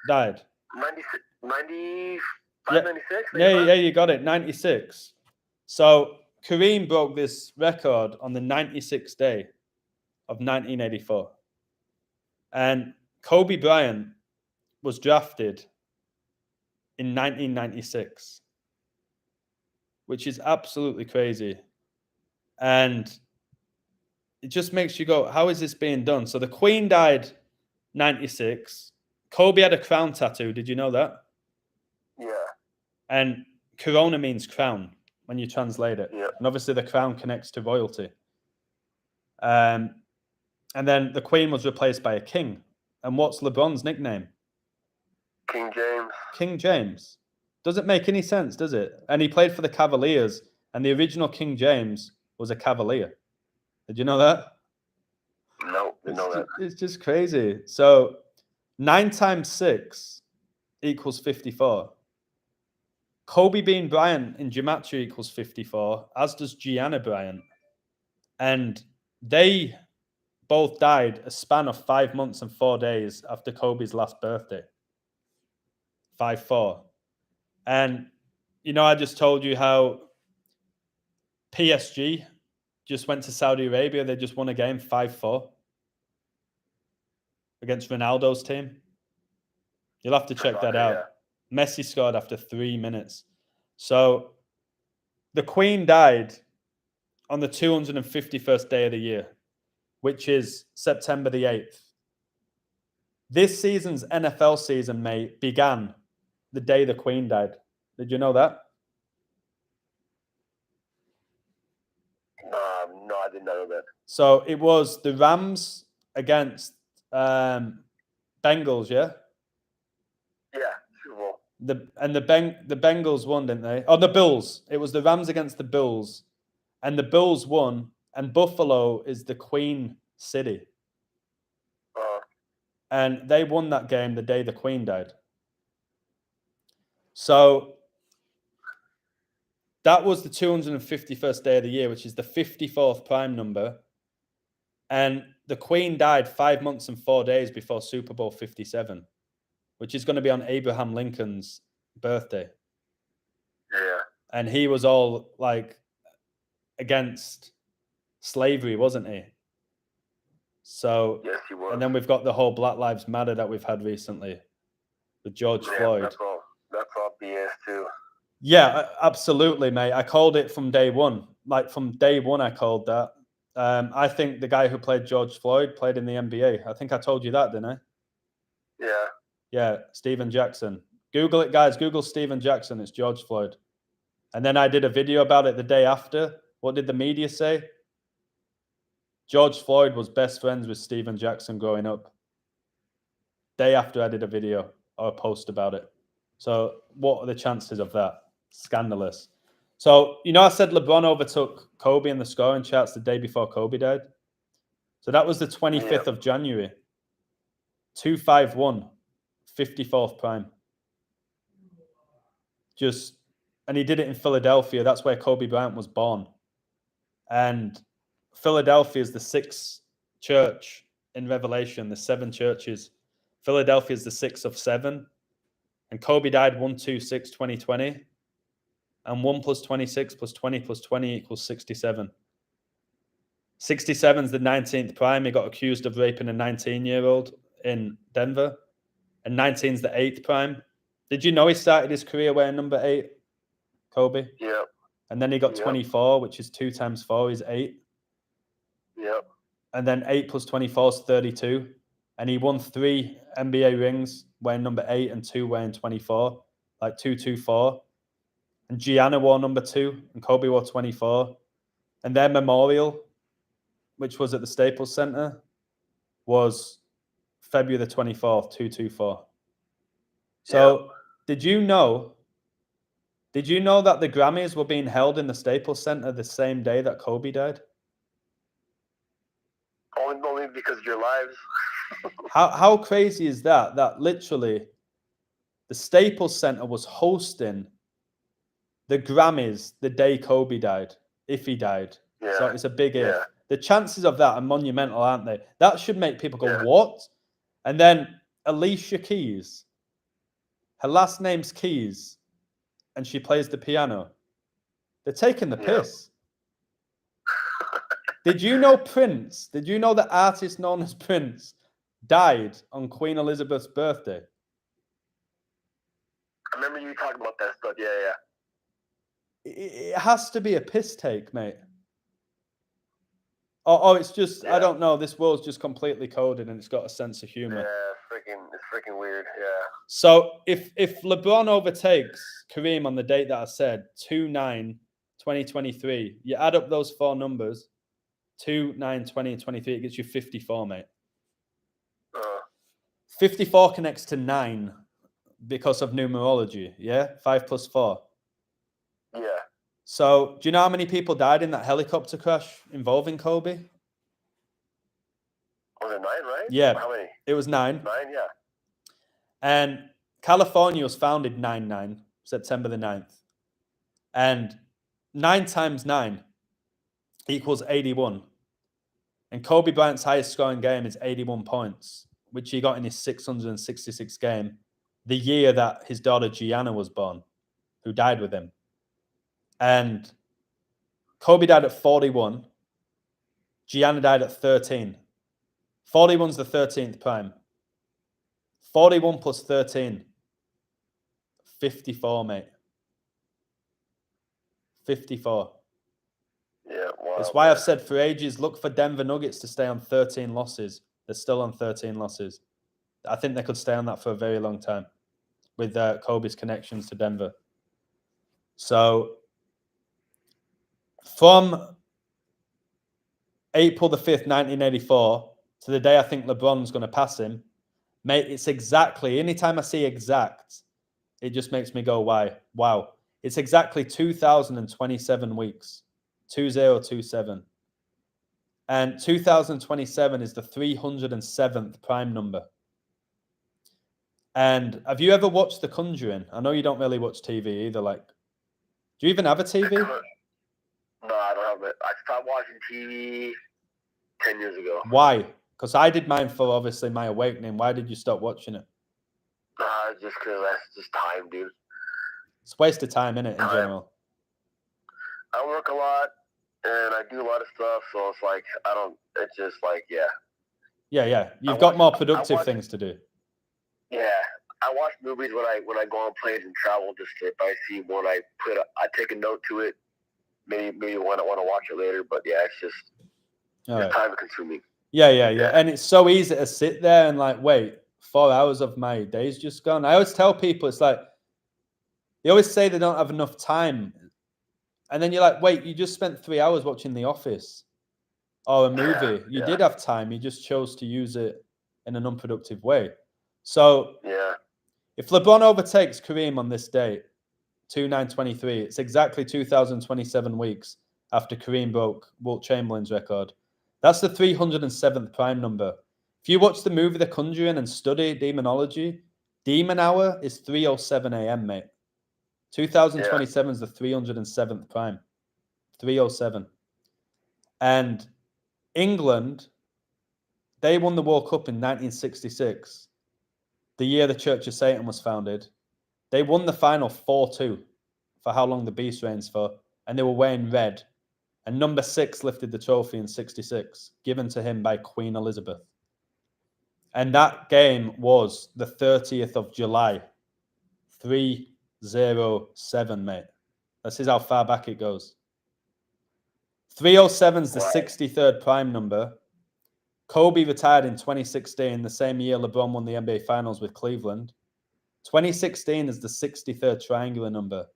died? 95, Yeah. 96? Yeah, you got it. 96. So, Kareem broke this record on the 96th day of 1984. And Kobe Bryant was drafted in 1996, which is absolutely crazy. And it just makes you go, how is this being done? So the Queen died 96. Kobe had a crown tattoo. Did you know that? Yeah. And corona means crown when you translate it. Yeah. And obviously the crown connects to royalty. And then the Queen was replaced by a king. And what's LeBron's nickname? King James. King James. Doesn't make any sense, does it? And he played for the Cavaliers, and the original King James was a Cavalier. Did you know that? No, didn't know that. It's just crazy. So 9 times 6 equals 54. Kobe Bean Bryant in gematria equals 54, as does Gianna Bryant. And they both died a span of 5 months and 4 days after Kobe's last birthday. 5-4. And, I just told you how PSG just went to Saudi Arabia. They just won a game 5-4 against Ronaldo's team. You'll have to check that out. Yeah. Messi scored after 3 minutes. So the Queen died on the 251st day of the year, which is September the 8th. This season's NFL season, mate, began the day the Queen died. Did you know that? No, I did not know that. So it was the Rams against Bengals, yeah? Yeah, Super Bowl. The Bengals won, didn't they? Oh, the Bills. It was the Rams against the Bills. And the Bills won. And Buffalo is the Queen City. And they won that game the day the Queen died. So that was the 251st day of the year, which is the 54th prime number. And the Queen died 5 months and 4 days before Super Bowl 57, which is going to be on Abraham Lincoln's birthday. Yeah. And he was all like against slavery, wasn't he? So, yes, he was. And then we've got the whole Black Lives Matter that we've had recently with George Floyd. That's all BS too. Yeah, absolutely, mate. I called it from day one. Like from day one, I called that. I think the guy who played George Floyd played in the NBA. I think I told you that, didn't I? Yeah. Yeah, Steven Jackson. Google it, guys. Google Steven Jackson. It's George Floyd. And then I did a video about it the day after. What did the media say? George Floyd was best friends with Steven Jackson growing up. Day after I did a video or a post about it. So what are the chances of that? Scandalous. So, I said LeBron overtook Kobe in the scoring charts the day before Kobe died. So that was the 25th of January. 251, 54th prime. And he did it in Philadelphia. That's where Kobe Bryant was born. And Philadelphia is the 6th church in Revelation, the 7 churches. Philadelphia is the 6th of 7. And Kobe died 1/2/6/2020. And 1 plus 26 plus 20 plus 20 equals 67. 67 is the 19th prime. He got accused of raping a 19-year-old in Denver. And 19 is the 8th prime. Did you know he started his career wearing number 8, Kobe? Yep. And then he got 24, which is 2 times 4 is 8. Yep. And then 8 plus 24 is 32. And he won 3 NBA rings wearing number 8 and 2 wearing 24, like 224. And Gianna wore number 2 and Kobe wore 24. And their memorial, which was at the Staples Center, was February the 24th, 224. So did you know that the Grammys were being held in the Staples Center the same day that Kobe died? Only because of your lives. How crazy is that? That literally the Staples Center was hosting the Grammys the day Kobe died, if he died. Yeah. So it's a big if. Yeah. The chances of that are monumental, aren't they? That should make people go, what? And then Alicia Keys, her last name's Keys, and she plays the piano. They're taking the piss. Did you know Prince? Did you know the artist known as Prince died on Queen Elizabeth's birthday? I remember you talking about that stuff. Yeah. It has to be a piss take, mate. Oh, it's just, I don't know. This world's just completely coded and it's got a sense of humor. Yeah, it's freaking weird. Yeah. So if LeBron overtakes Kareem on the date that I said, 2/9/2023, you add up those 4 numbers, 2/9/2023, it gets you 54, mate. 54 connects to 9 because of numerology, yeah? 5 plus 4. Yeah. So do you know how many people died in that helicopter crash involving Kobe? Was it 9, right? Yeah. How many? It was 9. 9, yeah. And California was founded 9/9, September the 9th. And 9 times 9 equals 81. And Kobe Bryant's highest scoring game is 81 points, which he got in his 666th game, the year that his daughter Gianna was born, who died with him. And Kobe died at 41. Gianna died at 13. 41's the 13th prime. 41 plus 13. 54, mate. 54. Yeah, wow. That's why I've said for ages, look for Denver Nuggets to stay on 13 losses. They're still on 13 losses. I think they could stay on that for a very long time with Kobe's connections to Denver. So from April the 5th, 1984 to the day I think LeBron's going to pass him, mate, it's exactly, anytime I see exact, it just makes me go, why? Wow. It's exactly 2,027 weeks. 2027. And 2027 is the 307th prime number. And have you ever watched The Conjuring? I know you don't really watch TV either. Like, do you even have a TV? No, I don't have it. I stopped watching TV 10 years ago. Why? Because I did mine for obviously my awakening. Why did you stop watching it? Just because that's just time, dude. It's a waste of time, innit, in general? I work a lot and I do a lot of stuff, so it's like it's just like, yeah. Yeah. You've got more productive things to do. Yeah. I watch movies when I go on planes and travel, just if I see one, I take a note to it. Maybe when I want to watch it later, but yeah, it's just time consuming. Yeah. And it's so easy to sit there and like, wait, 4 hours of my day's just gone. I always tell people, it's like, they always say they don't have enough time. And then you're like, wait, you just spent 3 hours watching The Office or a movie. You did have time. You just chose to use it in an unproductive way. So if LeBron overtakes Kareem on this date, 2/9/23, it's exactly 2027 weeks after Kareem broke Wilt Chamberlain's record. That's the 307th prime number. If you watch the movie The Conjuring and study demonology, demon hour is 3:07 a.m., mate. 2027 is the 307th prime. 3:07. And England, they won the World Cup in 1966, the year the Church of Satan was founded. They won the final 4-2. for how long the beast reigns for, and they were wearing red. And number 6 lifted the trophy in 66, given to him by Queen Elizabeth. And that game was the 30th of July, 307, mate. This is how far back it goes. 307 is the 63rd prime number. Kobe retired in 2016, the same year LeBron won the NBA Finals with Cleveland. 2016 is the 63rd triangular number,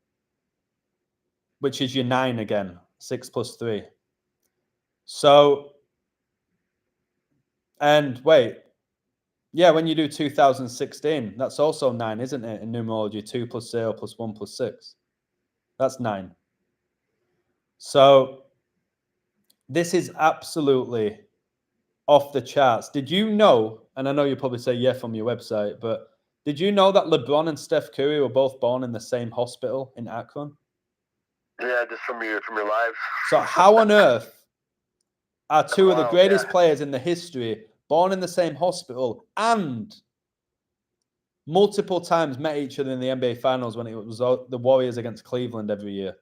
which is your 9 again, 6 plus 3. So, and wait, yeah, when you do 2016, that's also 9, isn't it? In numerology, 2 plus 0 plus 1 plus 6. That's 9. So, this is absolutely off the charts. Did you know, and I know you probably say yeah from your website, but did you know that LeBron and Steph Curry were both born in the same hospital in Akron? Yeah, just from your lives. So how on earth are two of the greatest players in the history born in the same hospital and multiple times met each other in the NBA Finals when it was the Warriors against Cleveland every year?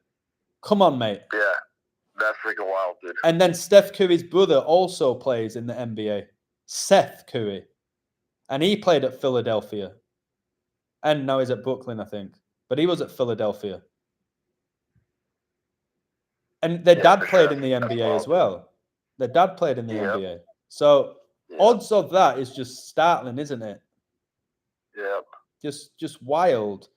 Come on, mate. Yeah, that's freaking wild, dude. And then Steph Curry's brother also plays in the NBA, Seth Curry. And he played at Philadelphia. And now he's at Brooklyn, I think. But he was at Philadelphia. And their dad played in the NBA as well. Their dad played in the NBA. So odds of that is just startling, isn't it? Yep. Just wild.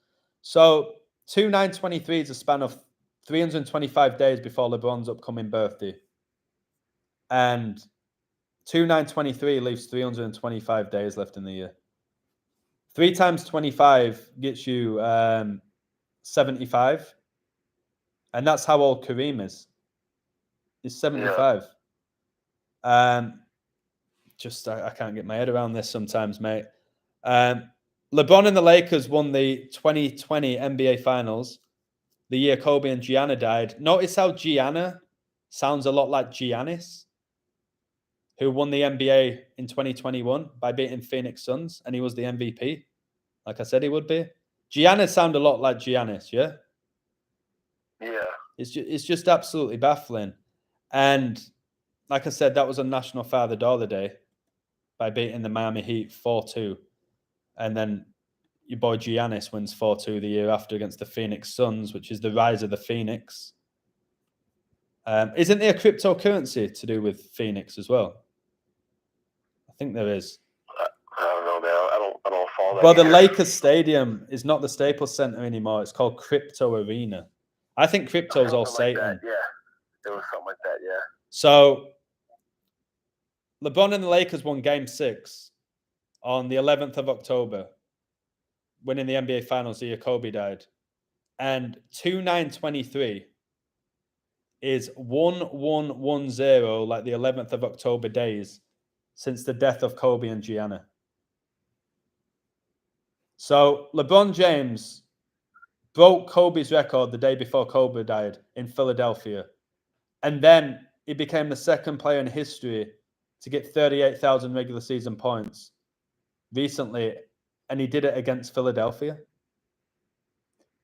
So 2/9/23 is a span of 325 days before LeBron's upcoming birthday. And 2/9/23 leaves 325 days left in the year. 3 times 25 gets you 75. And that's how old Kareem is. He's 75. Yeah. I can't get my head around this sometimes, mate. LeBron and the Lakers won the 2020 NBA Finals, the year Kobe and Gianna died. Notice how Gianna sounds a lot like Giannis, who won the NBA in 2021 by beating Phoenix Suns, and he was the MVP, like I said he would be. Gianna sound a lot like Giannis, yeah? Yeah. It's just absolutely baffling. And like I said, that was on National Father-Daughter Day by beating the Miami Heat 4-2. And then your boy Giannis wins 4-2 the year after against the Phoenix Suns, which is the rise of the Phoenix. Isn't there a cryptocurrency to do with Phoenix as well? I think there is. I don't know, man. I don't follow that. Well, the Lakers Stadium is not the Staples Center anymore. It's called Crypto Arena. I think crypto's all Satan. Yeah, it was something like that, yeah. So, LeBron and the Lakers won Game 6 on the 11th of October, winning the NBA Finals the year Kobe died. And 2/9/23 is 1110, like the 11th of October days, since the death of Kobe and Gianna. So, LeBron James broke Kobe's record the day before Kobe died in Philadelphia. And then he became the second player in history to get 38,000 regular season points recently. And he did it against Philadelphia.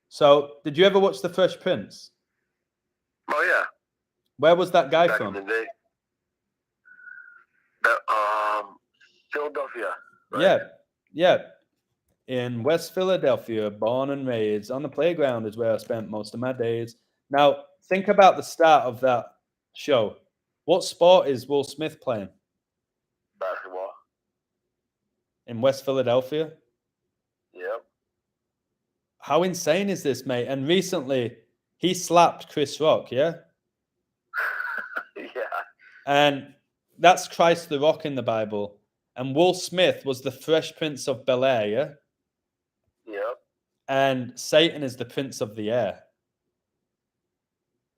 So, did you ever watch The Fresh Prince? Oh, yeah. Where was that guy Back from? in the day. Philadelphia. Right? Yeah. In West Philadelphia, born and raised. On the playground is where I spent most of my days. Now, think about the start of that show. What sport is Will Smith playing? Basketball. In West Philadelphia? Yep. How insane is this, mate? And recently, he slapped Chris Rock, yeah? Yeah. And that's Christ the Rock in the Bible. And Will Smith was the Fresh Prince of Bel-Air, yeah? Yep. And Satan is the Prince of the Air.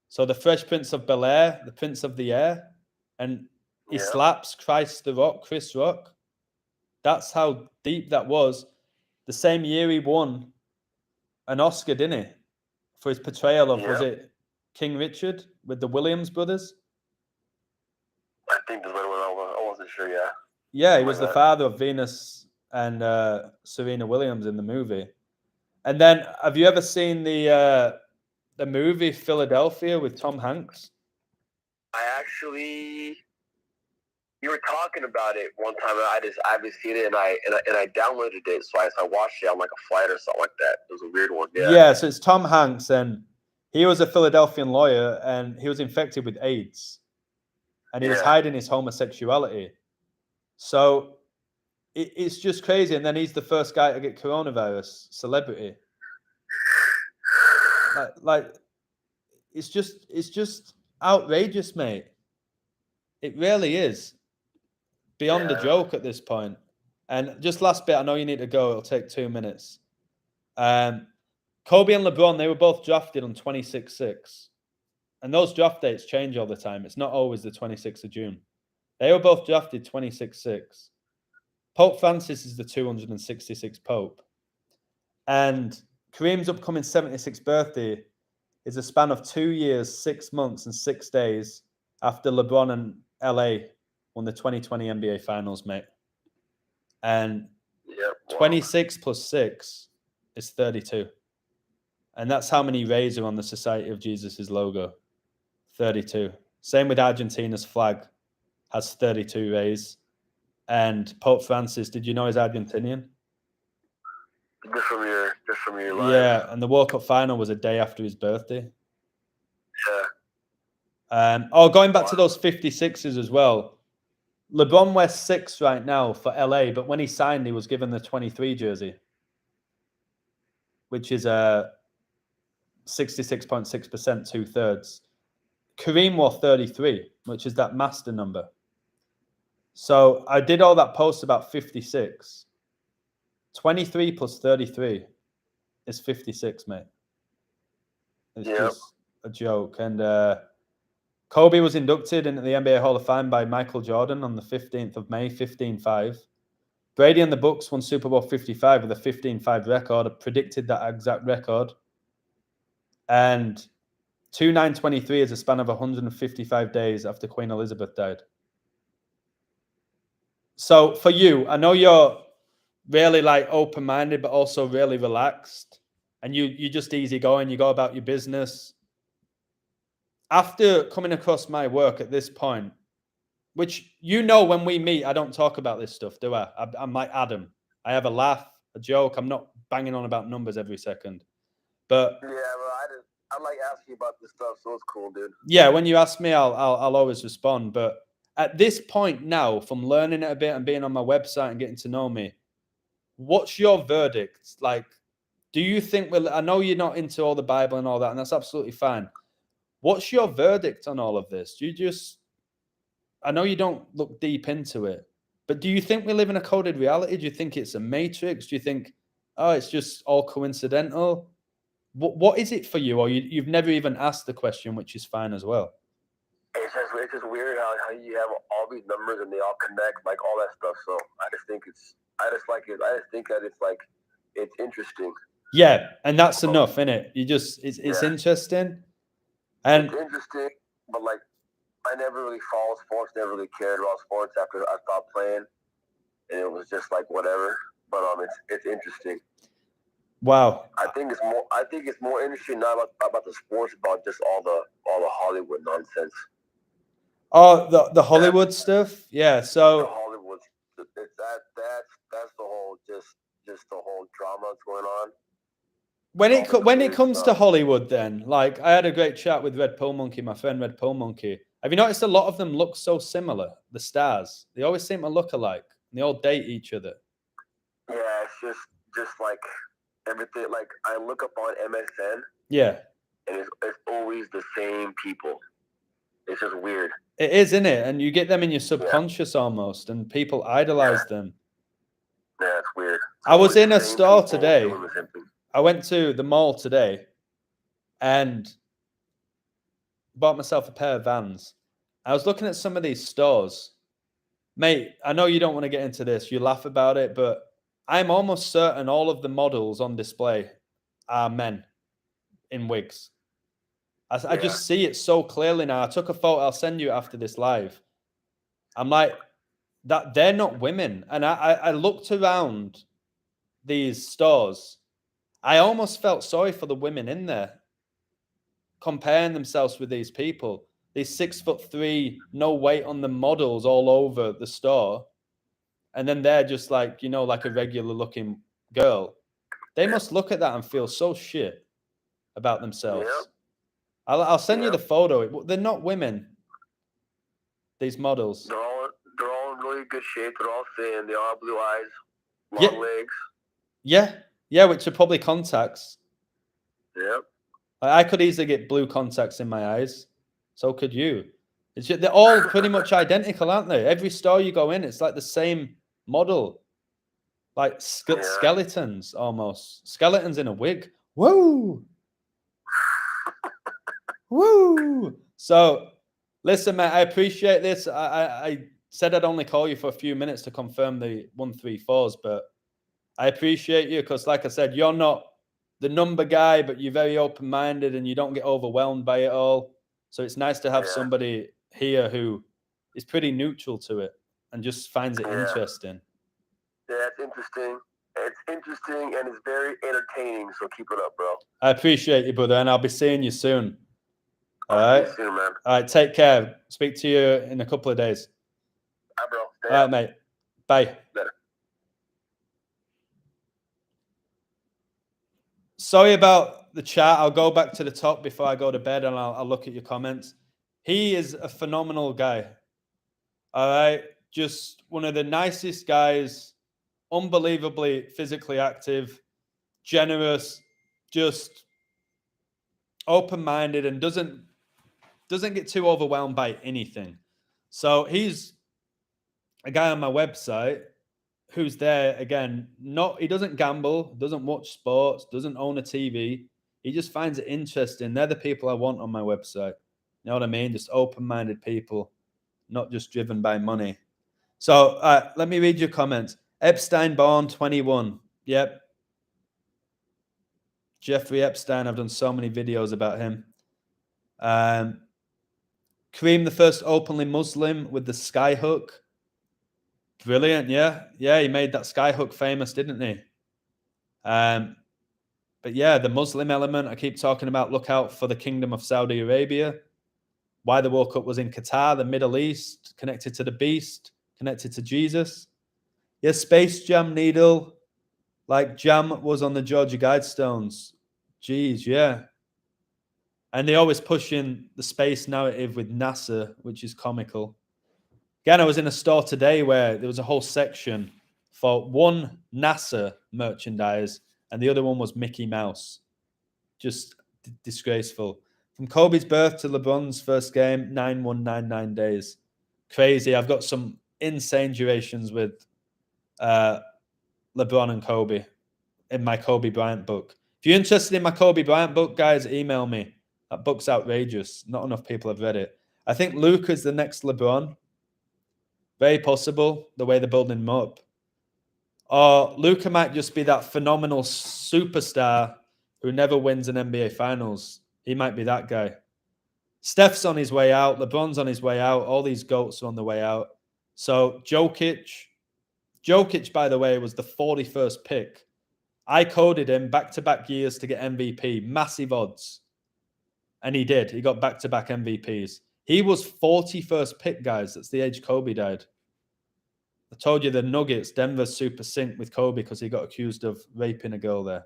So the Fresh Prince of Bel-Air, the Prince of the Air, and he slaps Christ the Rock, Chris Rock. That's how deep that was. The same year he won an Oscar, didn't he? For his portrayal of, was it King Richard with the Williams brothers? I think that's what I wasn't sure, yeah. Yeah, he was the father of Venus and Serena Williams in the movie. And then, have you ever seen the the movie Philadelphia with Tom Hanks? You were talking about it one time, and I haven't seen it, and I downloaded it, so I watched it on like a flight or something like that. It was a weird one. Yeah. Yeah, so it's Tom Hanks, and he was a Philadelphian lawyer, and he was infected with AIDS, and he was hiding his homosexuality. So it's just crazy. And then he's the first guy to get coronavirus, celebrity. Like it's just outrageous, mate. It really is. Beyond a joke at this point. And just last bit, I know you need to go. It'll take 2 minutes. Kobe and LeBron, they were both drafted on 26/6. And those draft dates change all the time. It's not always the 26th of June. They were both drafted 26/6. Pope Francis is the 266th Pope. And Kareem's upcoming 76th birthday is a span of 2 years, 6 months, and 6 days after LeBron and LA won the 2020 NBA Finals, mate. And 26 plus 6 is 32. And that's how many rays are on the Society of Jesus' logo. 32. Same with Argentina's flag. Has 32 rays. And Pope Francis, did you know he's Argentinian? Just from your life. Yeah, and the World Cup final was a day after his birthday. Yeah. Going back to those 56s as well. LeBron wears 6 right now for LA, but when he signed, he was given the 23 jersey, which is 66.6%, 2/3. Kareem wore 33, which is that master number. So I did all that post about 56. 23 plus 33 is 56, mate. It's just a joke. And Kobe was inducted into the NBA Hall of Fame by Michael Jordan on the 15th of May, 15-5. Brady and the Bucks won Super Bowl 55 with a 15-5 record. I predicted that exact record. And 2923 is a span of 155 days after Queen Elizabeth died. So for you, I know you're really like open-minded, but also really relaxed. And you just easygoing. You go about your business. After coming across my work at this point, which when we meet, I don't talk about this stuff, do I? I'm like Adam. I have a laugh, a joke. I'm not banging on about numbers every second. But yeah, I like asking about this stuff, so it's cool, dude. Yeah, when you ask me, I'll always respond. But at this point now, from learning it a bit and being on my website and getting to know me, what's your verdict? Like, do you think I know you're not into all the Bible and all that, and that's absolutely fine. What's your verdict on all of this? I know you don't look deep into it, but do you think we live in a coded reality? Do you think it's a matrix? Do you think, it's just all coincidental? What is it for you? Or you've never even asked the question, which is fine as well. It's just weird how you have all these numbers and they all connect, like all that stuff. So I just think I just think that it's like, it's interesting. Yeah, and that's enough, isn't it? It's interesting. And it's interesting, but like, I never really followed sports, never really cared about sports after I stopped playing. And it was just like, whatever. But it's interesting. Wow. I think it's more interesting not about the sports, about just all the Hollywood nonsense. Oh, the Hollywood stuff? Yeah, so the Hollywood, that's the whole just the whole drama that's going on. When it comes to Hollywood, then, like, I had a great chat with Red Pill Monkey, my friend Red Pill Monkey. Have you noticed a lot of them look so similar? The stars, they always seem to look alike. And they all date each other. Yeah, it's just like everything. Like, I look up on MSN. Yeah. And it's always the same people. It's just weird. It is, isn't it? And you get them in your subconscious almost, and people idolize them. Yeah, it's weird. I was in a store today. I went to the mall today and bought myself a pair of Vans. I was looking at some of these stores. Mate, I know you don't want to get into this. You laugh about it, but I'm almost certain all of the models on display are men in wigs. I just see it so clearly now. I took a photo. I'll send you after this live. I'm like, that they're not women. And I looked around these stores. I almost felt sorry for the women in there. comparing themselves with these people, these 6'3", no weight on the models all over the store, and then they're just like, you know, like a regular looking girl. They must look at that and feel so shit about themselves. Yep. I'll send you the photo. They're not women, these models. They're all in really good shape. They're all thin. They all have blue eyes, long legs. Yeah, which are probably contacts. Yep. I could easily get blue contacts in my eyes. So could you. They're all pretty much identical, aren't they? Every store you go in, it's like the same model. Like skeletons, almost. Skeletons in a wig. Woo! Woo! So, listen, mate, I appreciate this. I said I'd only call you for a few minutes to confirm the 134s, but I appreciate you because, like I said, you're not the number guy, but you're very open-minded and you don't get overwhelmed by it all. So it's nice to have somebody here who is pretty neutral to it and just finds it interesting. Yeah, it's interesting. It's interesting and it's very entertaining. So keep it up, bro. I appreciate you, brother, and I'll be seeing you soon. All right. See you soon, man. All right. Take care. Speak to you in a couple of days. All right, bro. All right, mate. Bye. Later. Sorry about the chat. I'll go back to the top before I go to bed and I'll look at your comments. He is a phenomenal guy. All right. Just one of the nicest guys, unbelievably physically active, generous, just open-minded and doesn't get too overwhelmed by anything. So he's a guy on my website who's there again. He doesn't gamble, doesn't watch sports, doesn't own a TV. He just finds it interesting. They're the people I want on my website. You know what I mean? Just open-minded people, not just driven by money. So let me read your comments. Epstein born 21. Yep. Jeffrey Epstein. I've done so many videos about him. Kareem, the first openly Muslim with the skyhook. Brilliant, yeah. Yeah, he made that skyhook famous, didn't he? But yeah, the Muslim element, I keep talking about, look out for the Kingdom of Saudi Arabia. Why the World Cup was in Qatar, the Middle East, connected to the beast, connected to Jesus. Yeah, Space Jam Needle, like Jam was on the Georgia Guidestones. Jeez, yeah. And they always push in the space narrative with NASA, which is comical. Again, I was in a store today where there was a whole section for one NASA merchandise and the other one was Mickey Mouse. Just disgraceful. From Kobe's birth to LeBron's first game, 9199 days. Crazy. I've got some insane durations with LeBron and Kobe in my Kobe Bryant book. If you're interested in my Kobe Bryant book, guys, email me. That book's outrageous. Not enough people have read it. I think Luke is the next LeBron. Very possible, the way they're building him up. Or Luka might just be that phenomenal superstar who never wins an NBA Finals. He might be that guy. Steph's on his way out. LeBron's on his way out. All these GOATs are on the way out. So Jokic, by the way, was the 41st pick. I coded him back-to-back years to get MVP. Massive odds. And he did. He got back-to-back MVPs. He was 41st pick, guys. That's the age Kobe died. I told you the Nuggets, Denver's super synced with Kobe because he got accused of raping a girl there.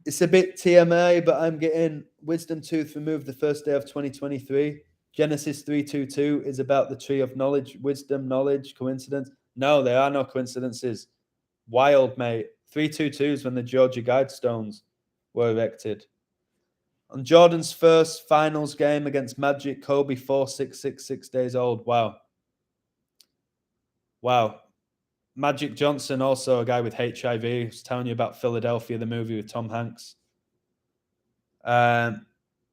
It's a bit TMA, but I'm getting wisdom tooth removed the first day of 2023. Genesis 3:22 is about the tree of knowledge, wisdom, knowledge, coincidence. No, there are no coincidences. Wild, mate. 3:22 is when the Georgia Guidestones were erected. On Jordan's first finals game against Magic, Kobe 4.666 days old. Wow. Wow. Magic Johnson, also a guy with HIV. I was telling you about Philadelphia, the movie with Tom Hanks.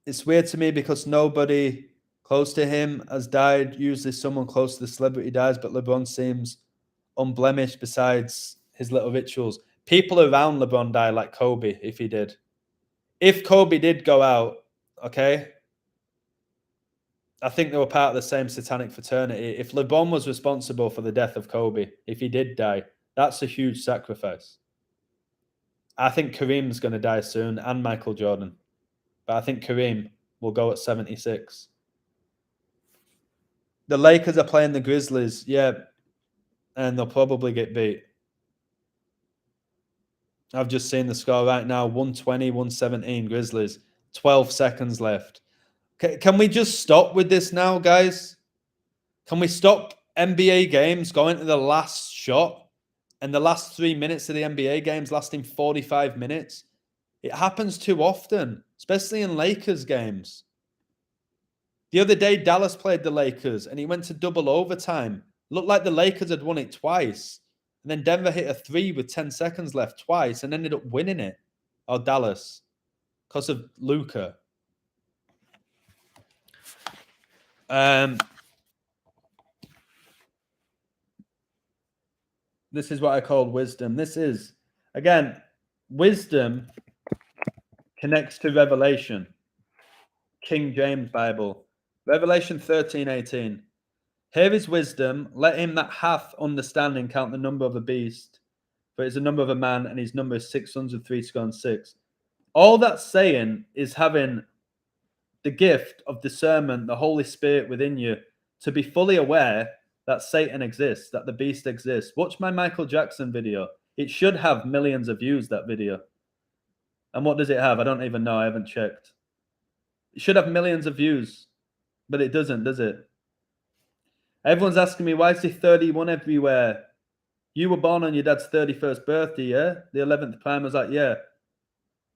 It's weird to me because nobody close to him has died. Usually someone close to the celebrity dies, but LeBron seems unblemished besides his little rituals. People around LeBron die like Kobe, if he did. If Kobe did go out, okay, I think they were part of the same satanic fraternity. If LeBron was responsible for the death of Kobe, if he did die, that's a huge sacrifice. I think Kareem's going to die soon and Michael Jordan. But I think Kareem will go at 76. The Lakers are playing the Grizzlies, yeah, and they'll probably get beat. I've just seen the score right now, 120, 117 Grizzlies. 12 seconds left. Can we just stop with this now, guys? Can we stop NBA games going to the last shot and the last 3 minutes of the NBA games lasting 45 minutes? It happens too often, especially in Lakers games. The other day, Dallas played the Lakers and he went to double overtime. Looked like the Lakers had won it twice. And then Denver hit a 3 with 10 seconds left twice and ended up winning it. Or Dallas. Because of Luka. This is what I call wisdom. This is, again, wisdom connects to Revelation. King James Bible. Revelation 13:18. Here is wisdom. Let him that hath understanding count the number of a beast. For it is the number of a man, and his number is 666. All that's saying is having the gift of discernment, the Holy Spirit within you, to be fully aware that Satan exists, that the beast exists. Watch my Michael Jackson video. It should have millions of views, that video. And what does it have? I don't even know. I haven't checked. It should have millions of views, but it doesn't, does it? Everyone's asking me, why is he 31 everywhere? You were born on your dad's 31st birthday, yeah? The 11th prime. I was like, yeah.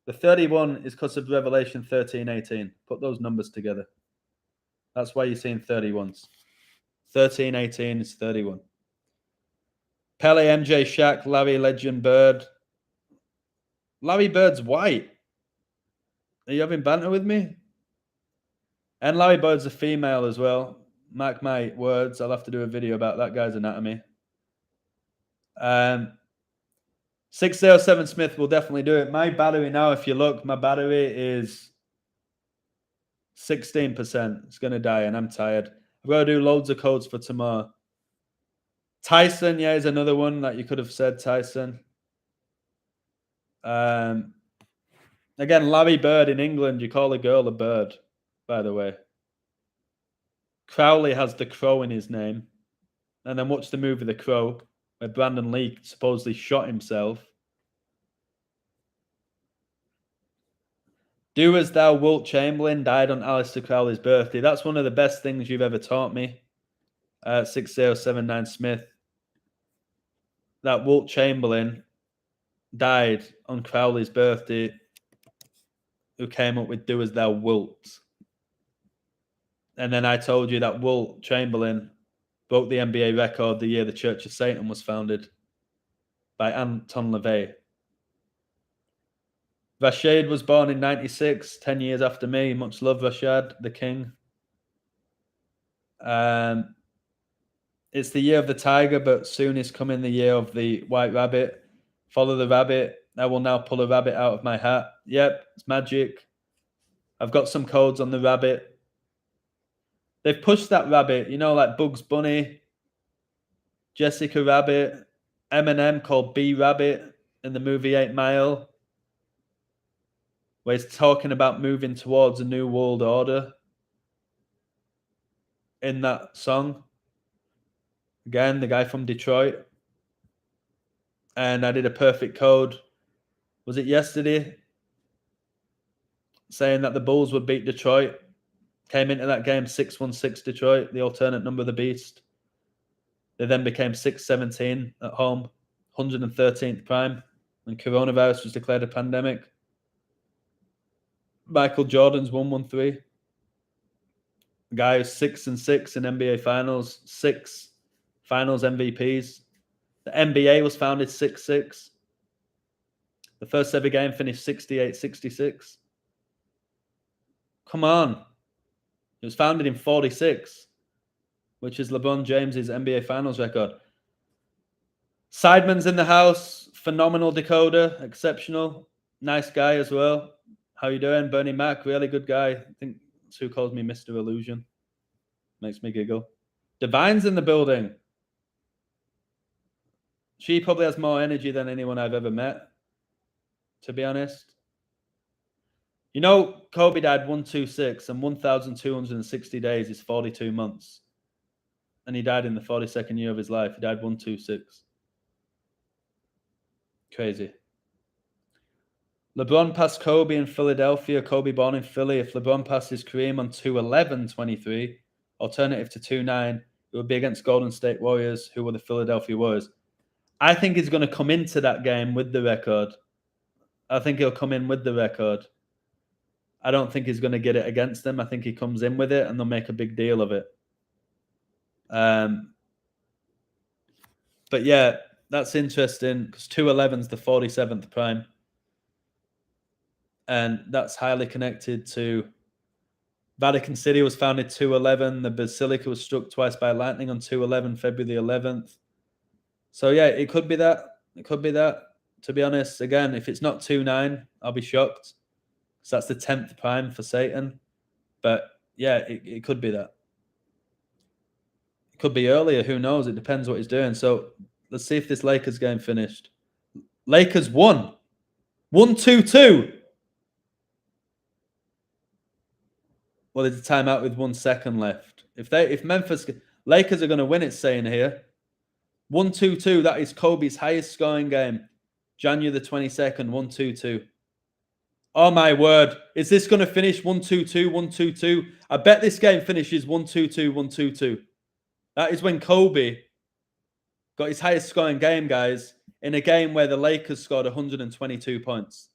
The 31 is because of Revelation 13:18. Put those numbers together. That's why you're seeing 31s. 13:18 is 31. Pele, MJ, Shaq, Larry, Legend, Bird. Larry Bird's white. Are you having banter with me? And Larry Bird's a female as well. Mark my words. I'll have to do a video about that guy's anatomy. 607 Smith will definitely do it. My battery now, if you look, my battery is 16%. It's going to die, and I'm tired. I've got to do loads of codes for tomorrow. Tyson, yeah, is another one that you could have said, Tyson. Again, Larry Bird in England, you call a girl a bird, by the way. Crowley has the crow in his name. And then watch the movie The Crow, where Brandon Lee supposedly shot himself. Do as thou wilt, Chamberlain died on Aleister Crowley's birthday. That's one of the best things you've ever taught me. 6079 Smith. That Wilt Chamberlain died on Crowley's birthday, who came up with do as thou wilt. And then I told you that Wilt Chamberlain broke the NBA record the year the Church of Satan was founded by Anton LaVey. Rashid was born in 96, 10 years after me. Much love, Rashad, the king. It's the year of the tiger, but soon is coming the year of the white rabbit. Follow the rabbit. I will now pull a rabbit out of my hat. Yep, it's magic. I've got some codes on the rabbit. They've pushed that rabbit, you know, like Bugs Bunny, Jessica Rabbit, Eminem called B Rabbit in the movie 8 Mile, where he's talking about moving towards a new world order in that song. Again, the guy from Detroit. And I did a perfect code. Was it yesterday? Saying that the Bulls would beat Detroit. Came into that game 6-1-6 Detroit, the alternate number of the beast. They then became 6-17 at home, 113th prime, when coronavirus was declared a pandemic. Michael Jordan's 113. The guy who's 6-6 in NBA Finals, 6 Finals MVPs. The NBA was founded 6-6. The first ever game finished 68-66. Come on. It was founded in 46, which is LeBron James's NBA Finals record. Sideman's in the house. Phenomenal decoder. Exceptional. Nice guy as well. How you doing? Bernie Mac, really good guy. I think that's who calls me Mr. Illusion. Makes me giggle. Divine's in the building. She probably has more energy than anyone I've ever met, to be honest. You know, Kobe died 126, and 1,260 days is 42 months. And he died in the 42nd year of his life. He died 126. Crazy. LeBron passed Kobe in Philadelphia. Kobe born in Philly. If LeBron passes Kareem on 2:11:23, alternative to 2:9, it would be against Golden State Warriors, who were the Philadelphia Warriors. I think he's going to come into that game with the record. I think he'll come in with the record. I don't think he's going to get it against them. I think he comes in with it and they'll make a big deal of it. But yeah, that's interesting because 2:11 is the 47th prime. And that's highly connected to Vatican City was founded 2:11. The Basilica was struck twice by lightning on 2:11, February the 11th. So yeah, it could be that. It could be that. To be honest, again, if it's not 2:9, I'll be shocked. So that's the 10th prime for Satan. But yeah, it could be that. It could be earlier. Who knows? It depends what he's doing. So let's see if this Lakers game finished. Lakers won. 1-2-2. Well, there's a timeout with 1 second left. If Memphis Lakers are going to win it, saying here 1-2-2. That is Kobe's highest scoring game, January the 22nd. 1-2-2. Oh my word! Is this going to finish 1-2-2? 1-2-2? I bet this game finishes 1-2-2. 1-2-2. That is when Kobe got his highest scoring game, guys, in a game where the Lakers scored 122 points.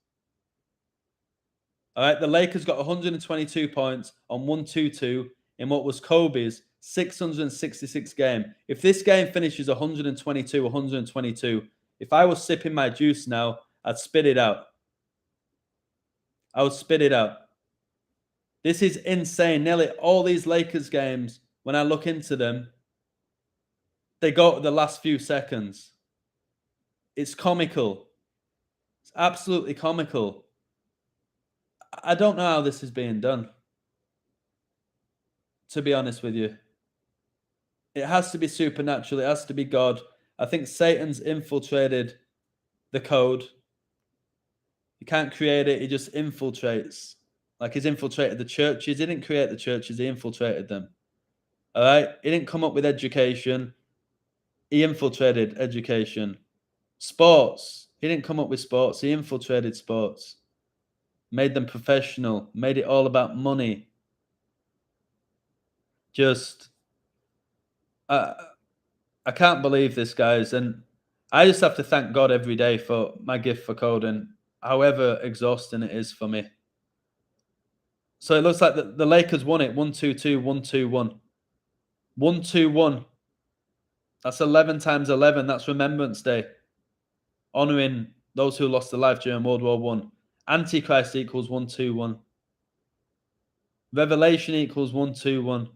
All right, the Lakers got 122 points on 1-2-2 in what was Kobe's 666 game. If this game finishes 122, 122, if I was sipping my juice now, I'd spit it out. I would spit it out. This is insane. Nearly all these Lakers games, when I look into them, they go to the last few seconds. It's comical. It's absolutely comical. I don't know how this is being done, to be honest with you. It has to be supernatural. It has to be God. I think Satan's infiltrated the code. He can't create it. He just infiltrates. Like he's infiltrated the churches. He didn't create the churches. He infiltrated them. All right? He didn't come up with education. He infiltrated education. Sports. He didn't come up with sports. He infiltrated sports. Made them professional. Made it all about money. Just... I can't believe this, guys. And I just have to thank God every day for my gift for coding, however exhausting it is for me. So it looks like the Lakers won it 1-2-2, 1-2-1. 1-2-1. That's 11 times 11. That's Remembrance Day. Honoring those who lost their life during World War I. Antichrist equals 1-2-1. Revelation equals 1-2-1.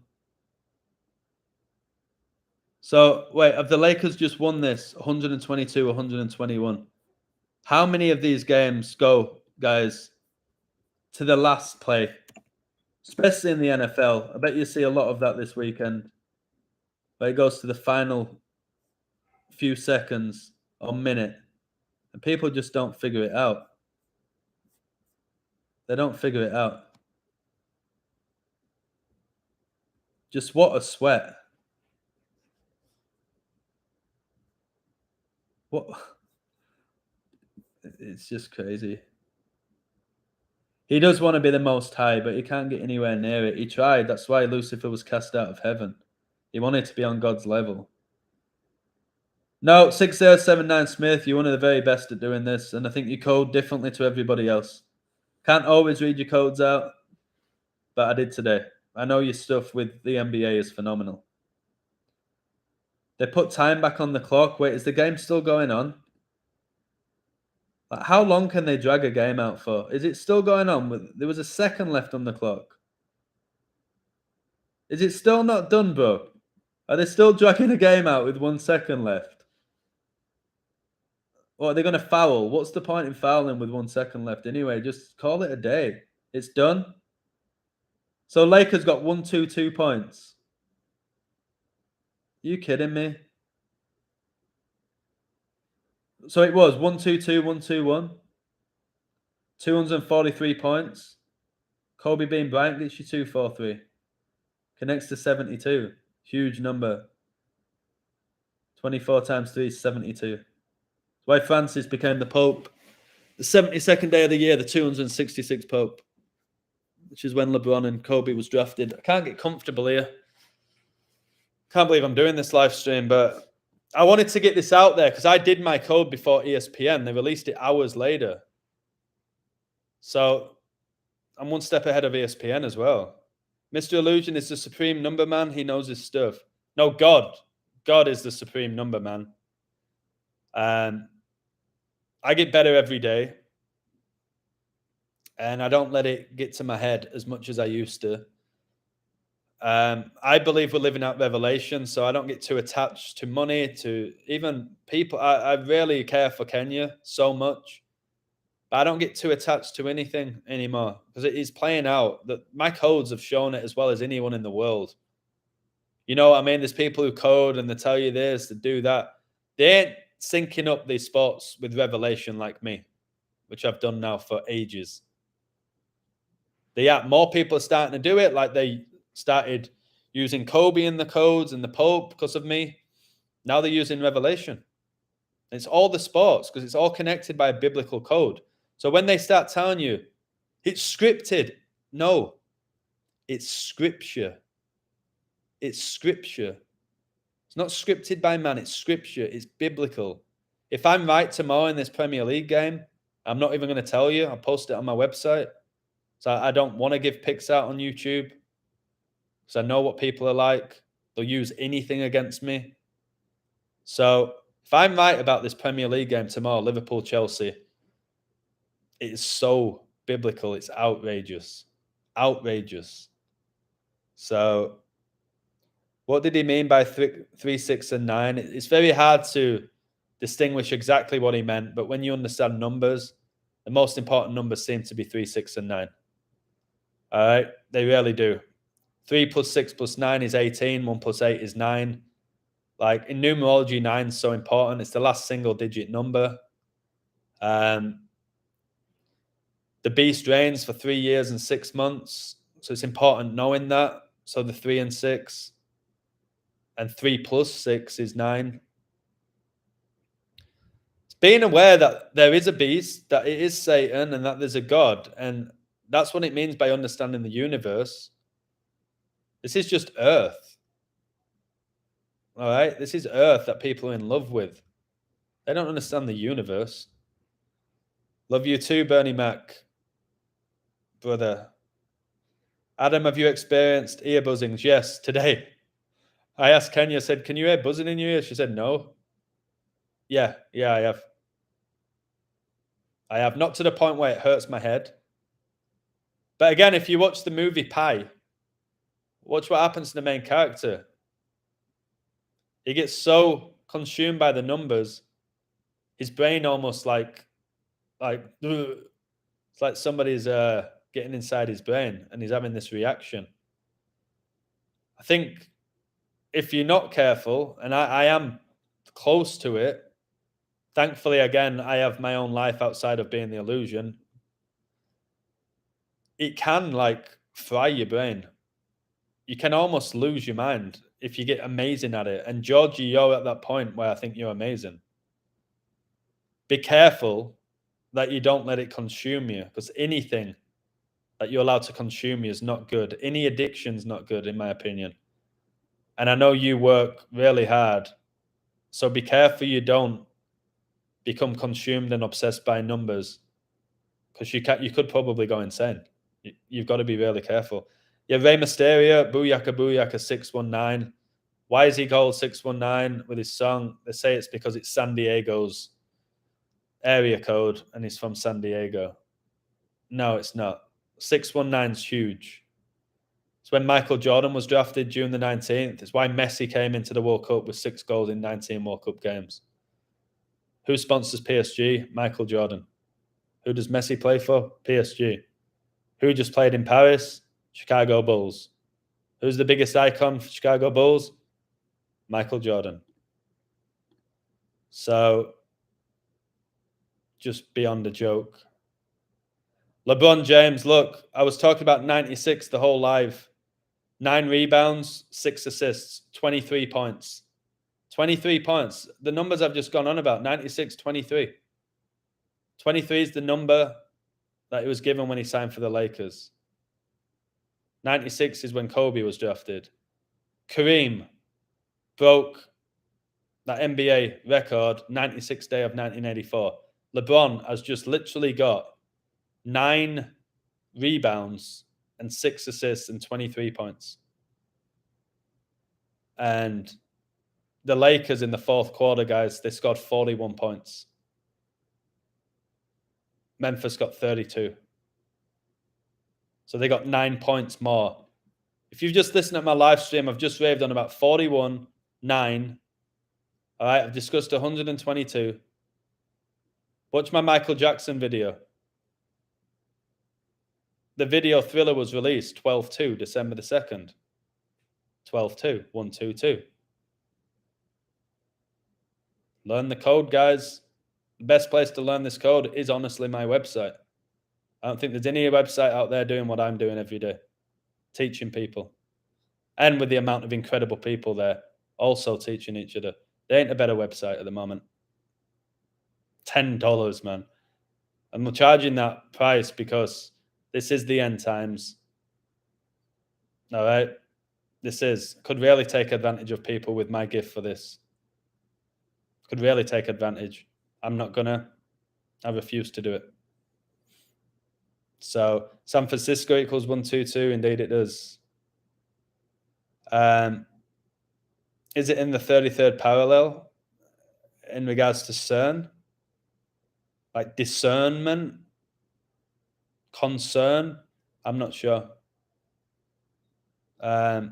So, wait, have the Lakers just won this 122, 121? How many of these games go, guys, to the last play? Especially in the NFL. I bet you see a lot of that this weekend. Where it goes to the final few seconds or minute. And people just don't figure it out. They don't figure it out. Just what a sweat. What? It's just crazy. He does want to be the Most High, but he can't get anywhere near it. He tried. That's why Lucifer was cast out of heaven. He wanted to be on God's level. No, 6079 Smith, you're one of the very best at doing this, and I think you code differently to everybody else. Can't always read your codes out, but I did today. I know your stuff with the NBA is phenomenal. They put time back on the clock. Wait, is the game still going on? Like, how long can they drag a game out for? Is it still going on? There was a second left on the clock. Is it still not done, bro? Are they still dragging a game out with 1 second left? Or are they going to foul? What's the point in fouling with 1 second left anyway? Just call it a day. It's done. So Lakers got 1-2 points. Are you kidding me? So it was 1-2-2, 1-2-1. 243 points. Kobe Bean Bryant gets you 243. Connects to 72. Huge number. 24 times 3 is 72. That's why Francis became the Pope. The 72nd day of the year, the 266th Pope, which is when LeBron and Kobe was drafted. I can't get comfortable here. Can't believe I'm doing this live stream, but I wanted to get this out there because I did my code before ESPN. They released it hours later. So I'm one step ahead of ESPN as well. Mr. Illusion is the supreme number man. He knows his stuff. No, God. God is the supreme number man. I get better every day. And I don't let it get to my head as much as I used to. I believe we're living out revelation, so I don't get too attached to money, to even people. I rarely care for Kenya so much. But I don't get too attached to anything anymore because it is playing out. That my codes have shown it as well as anyone in the world. You know what I mean? There's people who code and they tell you this, they do that. They ain't syncing up these spots with revelation like me, which I've done now for ages. More people are starting to do it, like they started using Kobe in the codes and the Pope because of me. Now they're using revelation. It's all the sports because it's all connected by a biblical code. So when they start telling you it's scripted, no, it's scripture. It's scripture. It's not scripted by man, it's scripture. It's biblical. If I'm right tomorrow in this Premier League game, I'm not even going to tell you. I'll post it on my website. So I don't want to give picks out on YouTube because I know what people are like. They'll use anything against me. So if I'm right about this Premier League game tomorrow, Liverpool-Chelsea, it is so biblical. It's outrageous. Outrageous. So what did he mean by 3, 6, and 9? It's very hard to distinguish exactly what he meant, but when you understand numbers, the most important numbers seem to be 3, 6, and 9. All right? They really do. 3 plus 6 plus 9 is 18. 1 plus 8 is 9. Like in numerology, 9 is so important. It's the last single-digit number. The beast reigns for 3 years and 6 months. So it's important knowing that. So the 3 and 6. And 3 plus 6 is 9. It's being aware that there is a beast, that it is Satan, and that there's a God. And that's what it means by understanding the universe. This is just Earth. All right? This is Earth that people are in love with. They don't understand the universe. Love you too, Bernie Mac. Brother. Adam, have you experienced ear buzzings? Yes, today. I asked Kenya, I said, can you hear buzzing in your ear? She said, no. Yeah, I have. I have, not to the point where it hurts my head. But again, if you watch the movie Pi, watch what happens to the main character. He gets so consumed by the numbers, his brain almost like it's like somebody's getting inside his brain and he's having this reaction. I think if you're not careful, and I am close to it, thankfully, again, I have my own life outside of being the illusion. It can like fry your brain. You can almost lose your mind if you get amazing at it. And Georgie, you're at that point where I think you're amazing. Be careful that you don't let it consume you, because anything that you're allowed to consume you is not good. Any addiction's not good, in my opinion. And I know you work really hard. So be careful you don't become consumed and obsessed by numbers, because you could probably go insane. You've got to be really careful. Yeah, Rey Mysterio, Booyaka 619. Why is he called 619 with his song? They say it's because it's San Diego's area code and he's from San Diego. No, it's not. 619 is huge. It's when Michael Jordan was drafted June the 19th. It's why Messi came into the World Cup with 6 goals in 19 World Cup games. Who sponsors PSG? Michael Jordan. Who does Messi play for? PSG. Who just played in Paris? Chicago Bulls. Who's the biggest icon for Chicago Bulls? Michael Jordan. So, just beyond a joke. LeBron James, look, I was talking about 96 the whole live. 9 rebounds, 6 assists, 23 points. 23 points. The numbers I've just gone on about, 96, 23. 23 is the number that he was given when he signed for the Lakers. 96 is when Kobe was drafted. Kareem broke that NBA record 96th day of 1984. LeBron has just literally got 9 rebounds and 6 assists and 23 points. And the Lakers in the fourth quarter, guys, they scored 41 points. Memphis got 32. So they got 9 points more. If you've just listened to my live stream, I've just raved on about 41, 9. All right, I've discussed 122. Watch my Michael Jackson video. The video Thriller was released 12/2, December the 2nd. 12/2, 122. Learn the code, guys. The best place to learn this code is honestly my website. I don't think there's any website out there doing what I'm doing every day, teaching people. And with the amount of incredible people there, also teaching each other. There ain't a better website at the moment. $10, man. I'm charging that price because this is the end times. All right? Could really take advantage of people with my gift for this. Could really take advantage. I'm not gonna. I refuse to do it. So San Francisco equals 122. Indeed, it does. Is it in the 33rd parallel in regards to CERN? Like discernment? Concern? I'm not sure. Hey,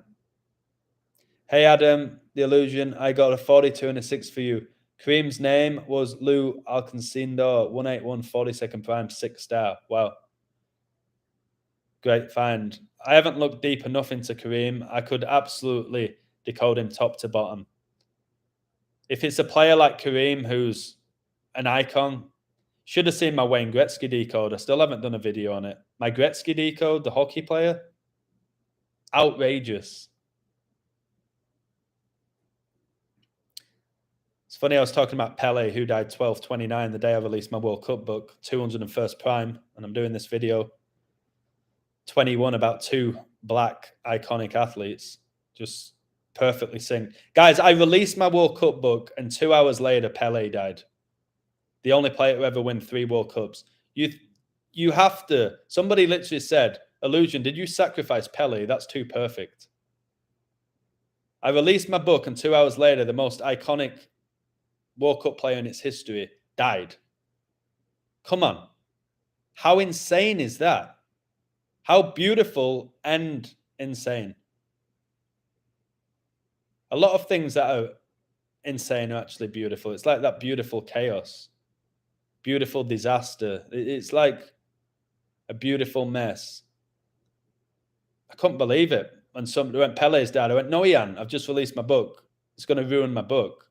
Adam, the illusion. I got a 42 and a 6 for you. Kareem's name was Lou Alconcindo, 181, 42nd prime, 6-star. Wow. Great find. I haven't looked deep enough into Kareem. I could absolutely decode him top to bottom. If it's a player like Kareem who's an icon, should have seen my Wayne Gretzky decode. I still haven't done a video on it. My Gretzky decode, the hockey player, outrageous. It's funny, I was talking about Pele, who died 12/29, the day I released my World Cup book, 201st prime, and I'm doing this video 21 about 2 black iconic athletes. Just perfectly synced. Guys, I released my World Cup book, and 2 hours later, Pele died. The only player to ever win 3 World Cups. You have to. Somebody literally said, Illusion, did you sacrifice Pele? That's too perfect. I released my book, and 2 hours later, the most iconic World Cup player in its history died. Come on. How insane is that? How beautiful and insane. A lot of things that are insane are actually beautiful. It's like that beautiful chaos, beautiful disaster. It's like a beautiful mess. I couldn't believe it. When Pele's died, I went, no, Ian, I've just released my book. It's going to ruin my book.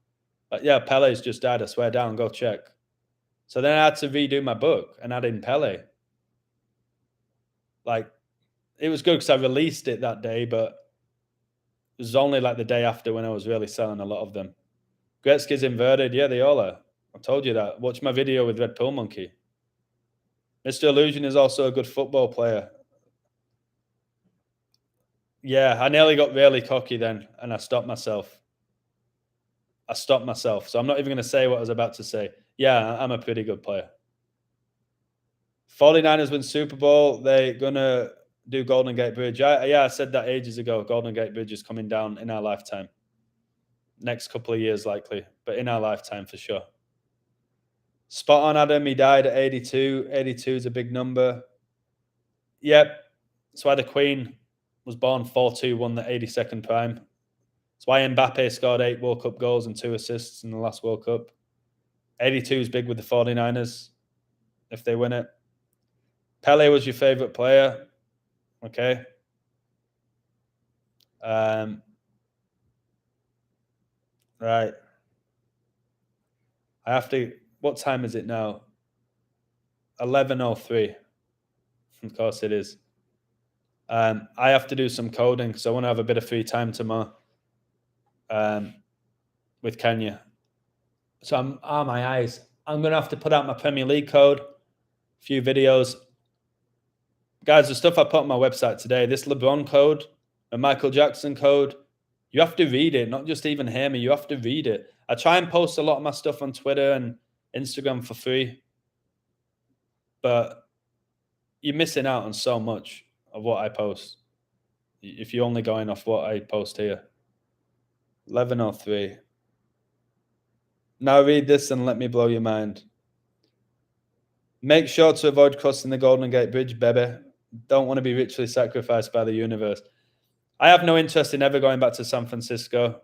But yeah, Pele's just died. I swear down. Go check. So then I had to redo my book and add in Pele. Like, it was good because I released it that day, but it was only like the day after when I was really selling a lot of them. Gretzky's inverted. Yeah, they all are. I told you that. Watch my video with Red Pill Monkey. Mr. Illusion is also a good football player. Yeah, I nearly got really cocky then, and I stopped myself. So I'm not even going to say what I was about to say. Yeah, I'm a pretty good player. 49ers win Super Bowl. They're going to do Golden Gate Bridge. I said that ages ago. Golden Gate Bridge is coming down in our lifetime. Next couple of years, likely. But in our lifetime, for sure. Spot on, Adam. He died at 82. 82 is a big number. Yep. That's why the Queen was born 4-2, won the 82nd prime. That's why Mbappe scored 8 World Cup goals and 2 assists in the last World Cup. 82 is big with the 49ers if they win it. Pele was your favorite player. Okay. Right. I have to. What time is it now? 11:03. Of course it is. I have to do some coding because I want to have a bit of free time tomorrow with Kenya. So my eyes. I'm going to have to put out my Premier League code, a few videos. Guys, the stuff I put on my website today, this LeBron code, a Michael Jackson code, you have to read it, not just even hear me. You have to read it. I try and post a lot of my stuff on Twitter and Instagram for free, but you're missing out on so much of what I post if you're only going off what I post here. 11:03. Now read this and let me blow your mind. Make sure to avoid crossing the Golden Gate Bridge, baby. Don't want to be ritually sacrificed by the universe. I have no interest in ever going back to San Francisco.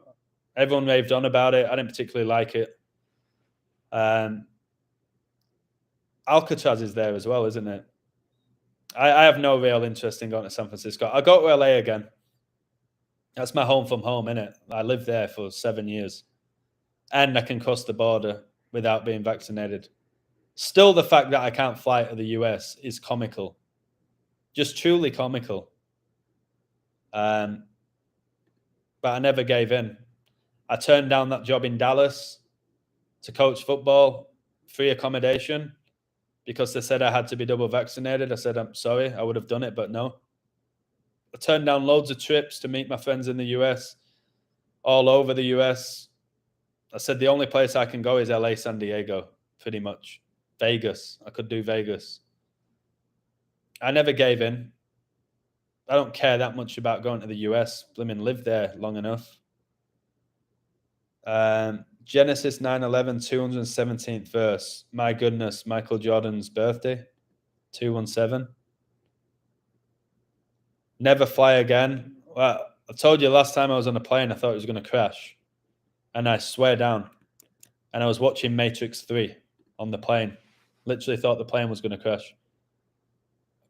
Everyone raved on about it. I didn't particularly like it. Alcatraz is there as well, isn't it? I have no real interest in going to San Francisco. I'll go to LA again. That's my home from home, innit? I lived there for 7 years. And I can cross the border without being vaccinated. Still, the fact that I can't fly to the US is comical. Just truly comical. But I never gave in. I turned down that job in Dallas to coach football, free accommodation, because they said I had to be double vaccinated. I said, I'm sorry, I would have done it, but no. I turned down loads of trips to meet my friends in the US, all over the US. I said the only place I can go is LA, San Diego, pretty much. Vegas. I could do Vegas. I never gave in. I don't care that much about going to the US. Blimmin' lived there long enough. Genesis 9:11, 217th verse. My goodness, Michael Jordan's birthday, 217. Never fly again. Well, I told you last time I was on a plane, I thought it was going to crash. And I swear down. And I was watching Matrix 3 on the plane. Literally thought the plane was going to crash.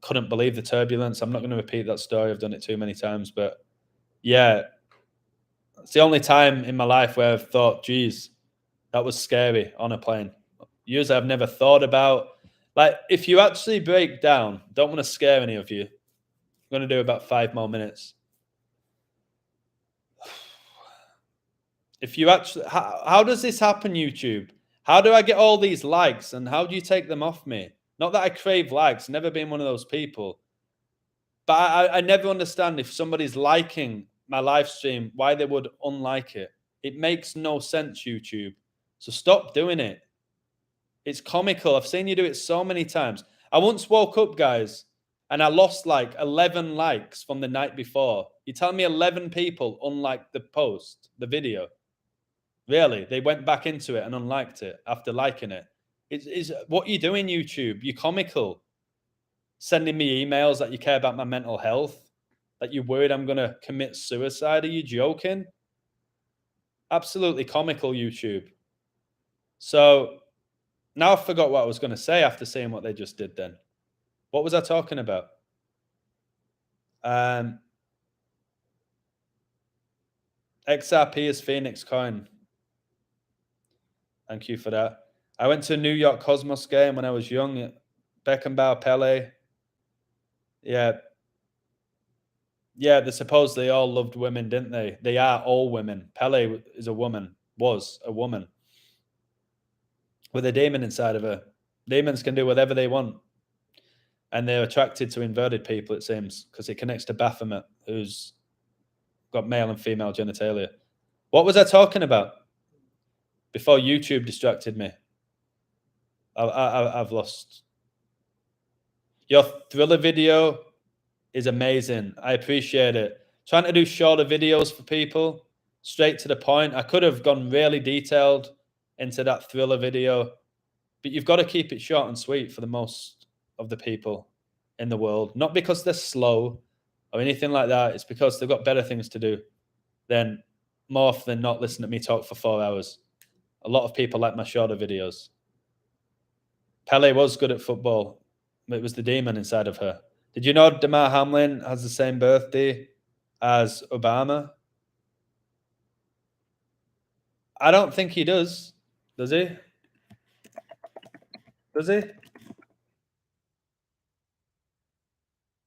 Couldn't believe the turbulence. I'm not going to repeat that story. I've done it too many times. But yeah, it's the only time in my life where I've thought, geez, that was scary on a plane. Usually I've never thought about. Like, if you actually break down, don't want to scare any of you. I'm going to do about 5 more minutes. If you actually, how does this happen, YouTube? How do I get all these likes and how do you take them off me? Not that I crave likes, never been one of those people. But I never understand if somebody's liking my live stream, why they would unlike it. It makes no sense, YouTube. So stop doing it. It's comical. I've seen you do it so many times. I once woke up, guys, and I lost like 11 likes from the night before. You tell me 11 people unliked the post, the video. Really? They went back into it and unliked it after liking it. It's what you doing, YouTube? You're comical. Sending me emails that you care about my mental health, that you're worried I'm going to commit suicide. Are you joking? Absolutely comical, YouTube. So now I forgot what I was going to say after seeing what they just did then. What was I talking about? XRP is Phoenix coin. Thank you for that. I went to a New York Cosmos game when I was young. Beckenbauer, Pele. Yeah. Yeah, they supposedly all loved women, didn't they? They are all women. Pele is a woman, was a woman. With a demon inside of her. Demons can do whatever they want. And they're attracted to inverted people, it seems, because it connects to Baphomet, who's got male and female genitalia. What was I talking about before YouTube distracted me? I've lost. Your Thriller video is amazing. I appreciate it. Trying to do shorter videos for people, straight to the point. I could have gone really detailed into that Thriller video, but you've got to keep it short and sweet for the most of the people in the world. Not because they're slow or anything like that. It's because they've got better things to do than more often than not listen to me talk for 4 hours. A lot of people like my shorter videos. Pele was good at football. It was the demon inside of her. Did you know Damar Hamlin has the same birthday as Obama? I don't think he does. Does he? Does he?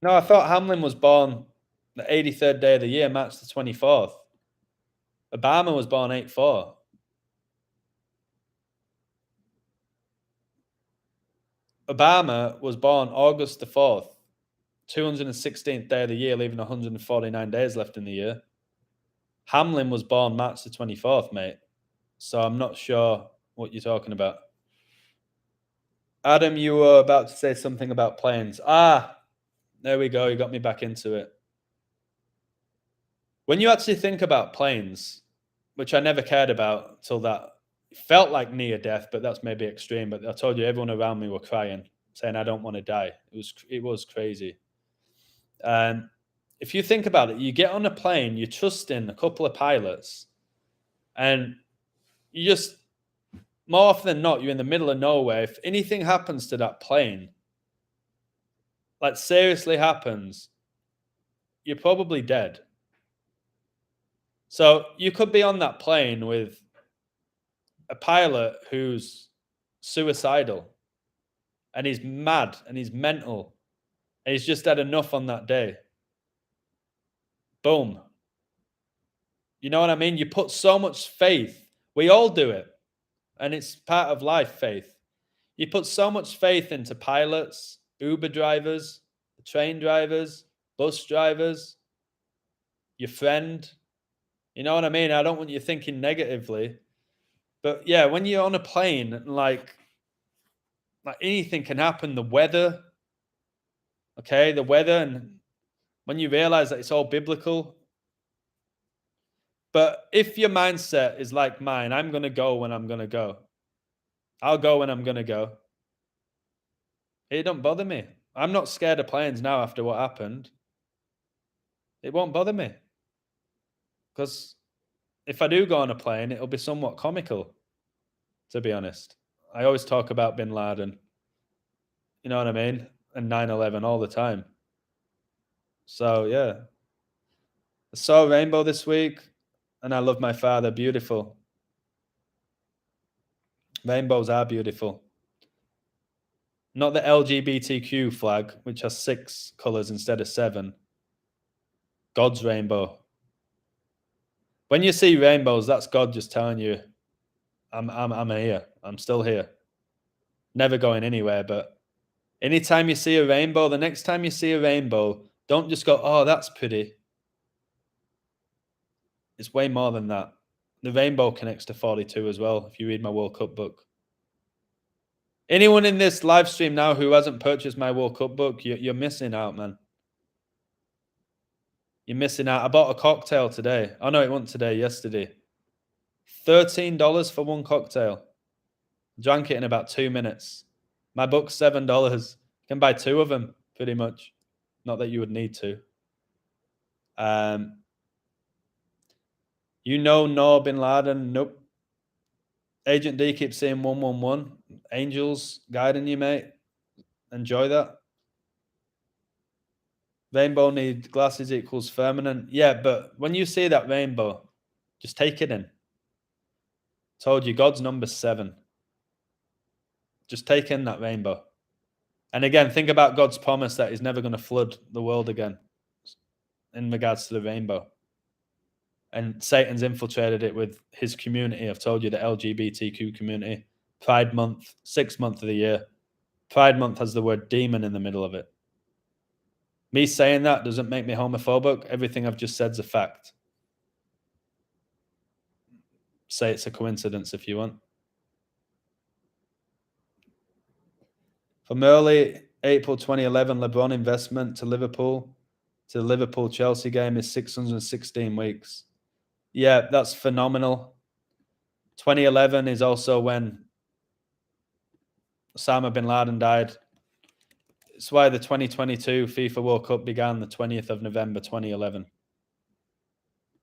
No, I thought Hamlin was born the 83rd day of the year, March the 24th. Obama was born 8/4. Obama was born August the 4th, 216th day of the year, leaving 149 days left in the year. Hamlin was born March the 24th, mate. So I'm not sure what you're talking about. Adam, you were about to say something about planes. There we go. You got me back into it. When you actually think about planes, which I never cared about till that, it felt like near death, but that's maybe extreme. But I told you, everyone around me were crying, saying, I don't want to die. It was crazy. If you think about it, you get on a plane, you trust in a couple of pilots, and you just, more often than not, you're in the middle of nowhere. If anything happens to that plane, like seriously happens, you're probably dead. So you could be on that plane with a pilot who's suicidal and he's mad and he's mental and he's just had enough on that day. Boom. You know what I mean? You put so much faith. We all do it. And it's part of life, faith. You put so much faith into pilots, Uber drivers, train drivers, bus drivers, your friend. You know what I mean? I don't want you thinking negatively. But yeah, when you're on a plane, like anything can happen. The weather, okay? The weather, and when you realize that it's all biblical. But if your mindset is like mine, I'm going to go when I'm going to go. I'll go when I'm going to go. It don't bother me. I'm not scared of planes now after what happened. It won't bother me. Because if I do go on a plane, it'll be somewhat comical, to be honest. I always talk about Bin Laden. You know what I mean? And 9/11 all the time. So, yeah. I saw a rainbow this week, and I love my father. Beautiful. Rainbows are beautiful. Not the LGBTQ flag, which has 6 colors instead of 7. God's rainbow. When you see rainbows, that's God just telling you, I'm here. I'm still here. Never going anywhere. But anytime you see a rainbow, the next time you see a rainbow, don't just go, oh, that's pretty. It's way more than that. The rainbow connects to 42 as well, if you read my World Cup book. Anyone in this live stream now who hasn't purchased my World Cup book, you're missing out, man. You're missing out. I bought a cocktail today. Oh, no, it wasn't today, yesterday. $13 for one cocktail. Drank it in about 2 minutes. My book's $7. You can buy 2 of them, pretty much. Not that you would need to. You know Noor Bin Laden? Nope. Agent D keeps saying 111. Angels guiding you, mate. Enjoy that. Rainbow need glasses equals firmament. Yeah, but when you see that rainbow, just take it in. Told you, God's number 7. Just take in that rainbow. And again, think about God's promise that he's never going to flood the world again in regards to the rainbow. And Satan's infiltrated it with his community. I've told you, the LGBTQ community. Pride Month, 6th month of the year. Pride Month has the word demon in the middle of it. Me saying that doesn't make me homophobic. Everything I've just said is a fact. Say it's a coincidence if you want. From early April 2011, Lebron investment to Liverpool, to the Liverpool-Chelsea game is 616 weeks. Yeah, that's phenomenal. 2011 is also when Osama bin Laden died. It's why the 2022 FIFA World Cup began the 20th of November 2011.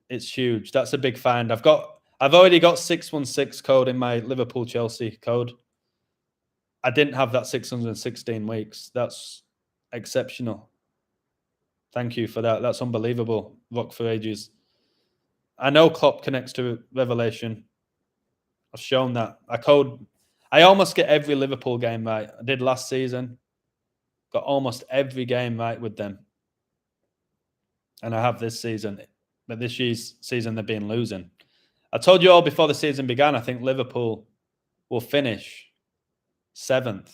It's huge. That's a big find. I've already got 616 code in my Liverpool-Chelsea code. I didn't have that 616 weeks. That's exceptional. Thank you for that. That's unbelievable. Rock for ages. I know Klopp connects to Revelation. I've shown that. I almost get every Liverpool game right. I did last season. Got almost every game right with them. And I have this season. But this year's season, they've been losing. I told you all before the season began, I think Liverpool will finish 7th.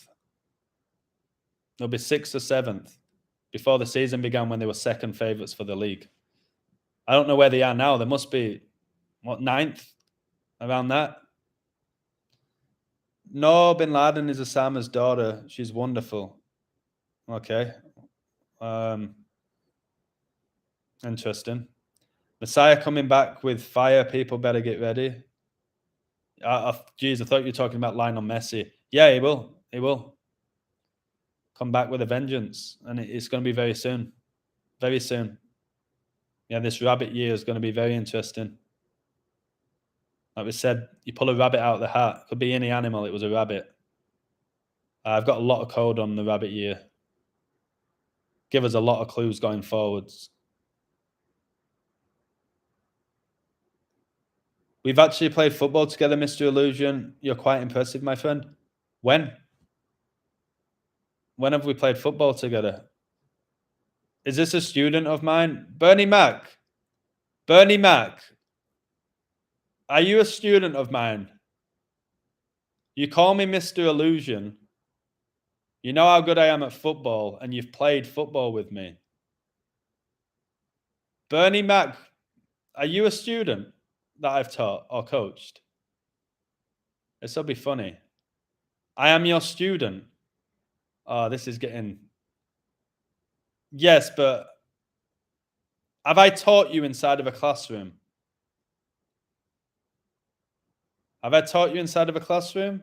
They'll be 6th or 7th before the season began when they were second favourites for the league. I don't know where they are now. They must be, 9th? Around that? No, Bin Laden is Osama's daughter. She's wonderful. Okay. Interesting. Messiah coming back with fire. People better get ready. Geez, I thought you were talking about Lionel Messi. Yeah, he will. He will come back with a vengeance, and it's going to be very soon. Very soon. Yeah, this rabbit year is going to be very interesting. Like we said, you pull a rabbit out of the hat. Could be any animal. It was a rabbit. I've got a lot of code on the rabbit year. Give us a lot of clues going forwards. We've actually played football together, Mr. Illusion. You're quite impressive, my friend. When? When have we played football together? Is this a student of mine? Bernie Mac. Bernie Mac. Are you a student of mine? You call me Mr. Illusion. You know how good I am at football, and you've played football with me. Bernie Mac, are you a student that I've taught or coached? This will be funny. I am your student. Oh, this is getting... Yes, but have I taught you inside of a classroom? Have I taught you inside of a classroom?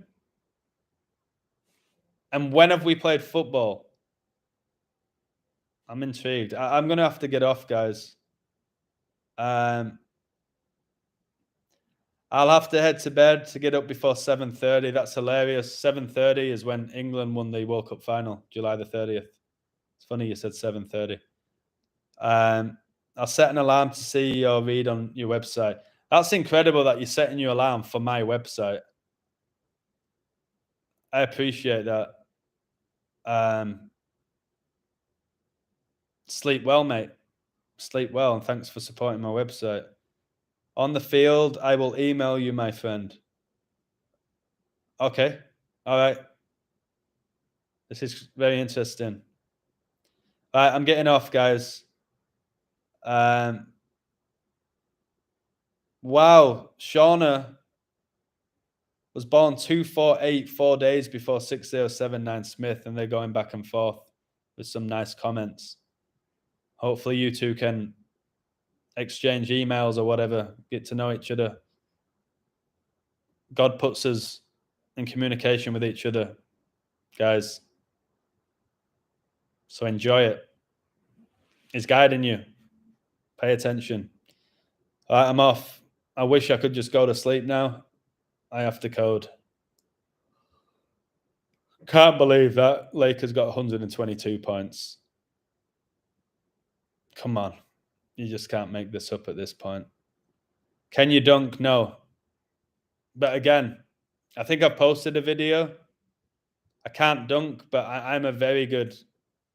And when have we played football? I'm intrigued. I'm going to have to get off, guys. I'll have to head to bed to get up before 7:30. That's hilarious. 7:30 is when England won the World Cup final, July the 30th. It's funny you said 7:30. I'll set an alarm to see your read on your website. That's incredible that you're setting your alarm for my website. I appreciate that. Sleep well, mate. Sleep well, and thanks for supporting my website. On the field, I will email you, my friend. Okay. All right. This is very interesting. All right, I'm getting off, guys. Wow. Shauna was born 248 4 days before 6079 Smith, and they're going back and forth with some nice comments. Hopefully you two can exchange emails or whatever, get to know each other. God puts us in communication with each other, guys. So enjoy it. He's guiding you. Pay attention. All right, I'm off. I wish I could just go to sleep now. I have to code. Can't believe that Lakers got 122 points. Come on. You just can't make this up at this point. Can you dunk? No. But again, I think I've posted a video. I can't dunk, but I'm a very good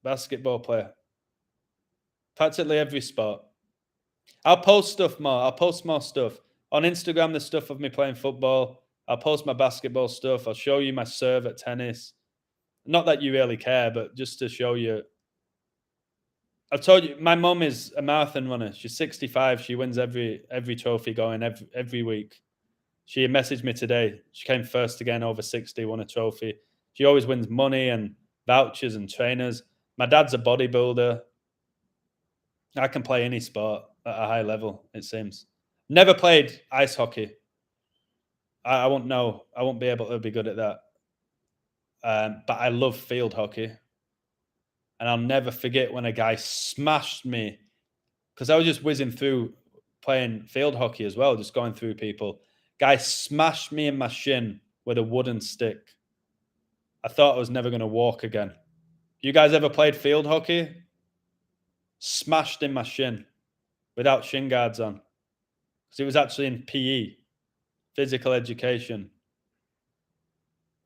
basketball player. Practically every sport. I'll post stuff more. I'll post more stuff. On Instagram, there's stuff of me playing football. I'll post my basketball stuff. I'll show you my serve at tennis. Not that you really care, but just to show you. I've told you, my mum is a marathon runner. She's 65. She wins every trophy going every week. She messaged me today. She came first again over 60, won a trophy. She always wins money and vouchers and trainers. My dad's a bodybuilder. I can play any sport at a high level, it seems. Never played ice hockey. I won't know. I won't be able to be good at that. But I love field hockey. And I'll never forget when a guy smashed me, because I was just whizzing through playing field hockey as well, just going through people. Guy smashed me in my shin with a wooden stick. I thought I was never going to walk again. You guys ever played field hockey? Smashed in my shin without shin guards on. Because it was actually in PE, physical education.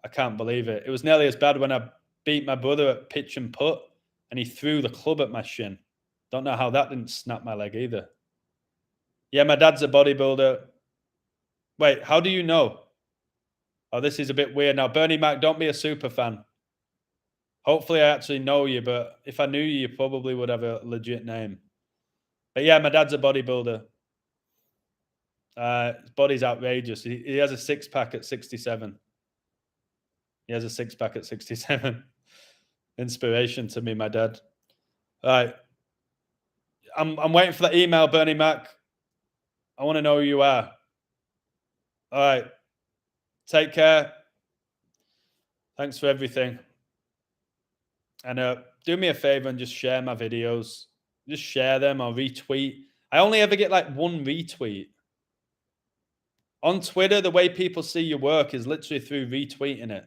I can't believe it. It was nearly as bad when I beat my brother at pitch and putt, and he threw the club at my shin. Don't know how that didn't snap my leg either. Yeah, my dad's a bodybuilder. Wait, how do you know? Oh, this is a bit weird now. Bernie Mac, don't be a super fan. Hopefully I actually know you, but if I knew you, you probably would have a legit name. But yeah, my dad's a bodybuilder. His body's outrageous. He has a six-pack at 67. He has a six-pack at 67. Inspiration to me, my dad. All right. I'm waiting for the email, Bernie Mac. I want to know who you are. All right. Take care. Thanks for everything. And do me a favor and just share my videos. Just share them or retweet. I only ever get like one retweet. On Twitter, the way people see your work is literally through retweeting it.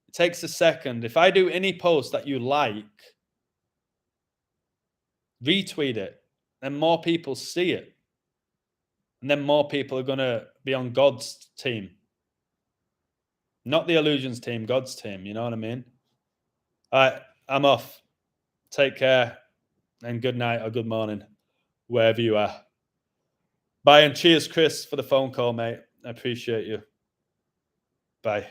It takes a second. If I do any post that you like, retweet it, then more people see it. And then more people are going to be on God's team. Not the illusions team, God's team. You know what I mean? All right, I'm off. Take care and good night or good morning, wherever you are. Bye and cheers, Chris, for the phone call, mate. I appreciate you. Bye.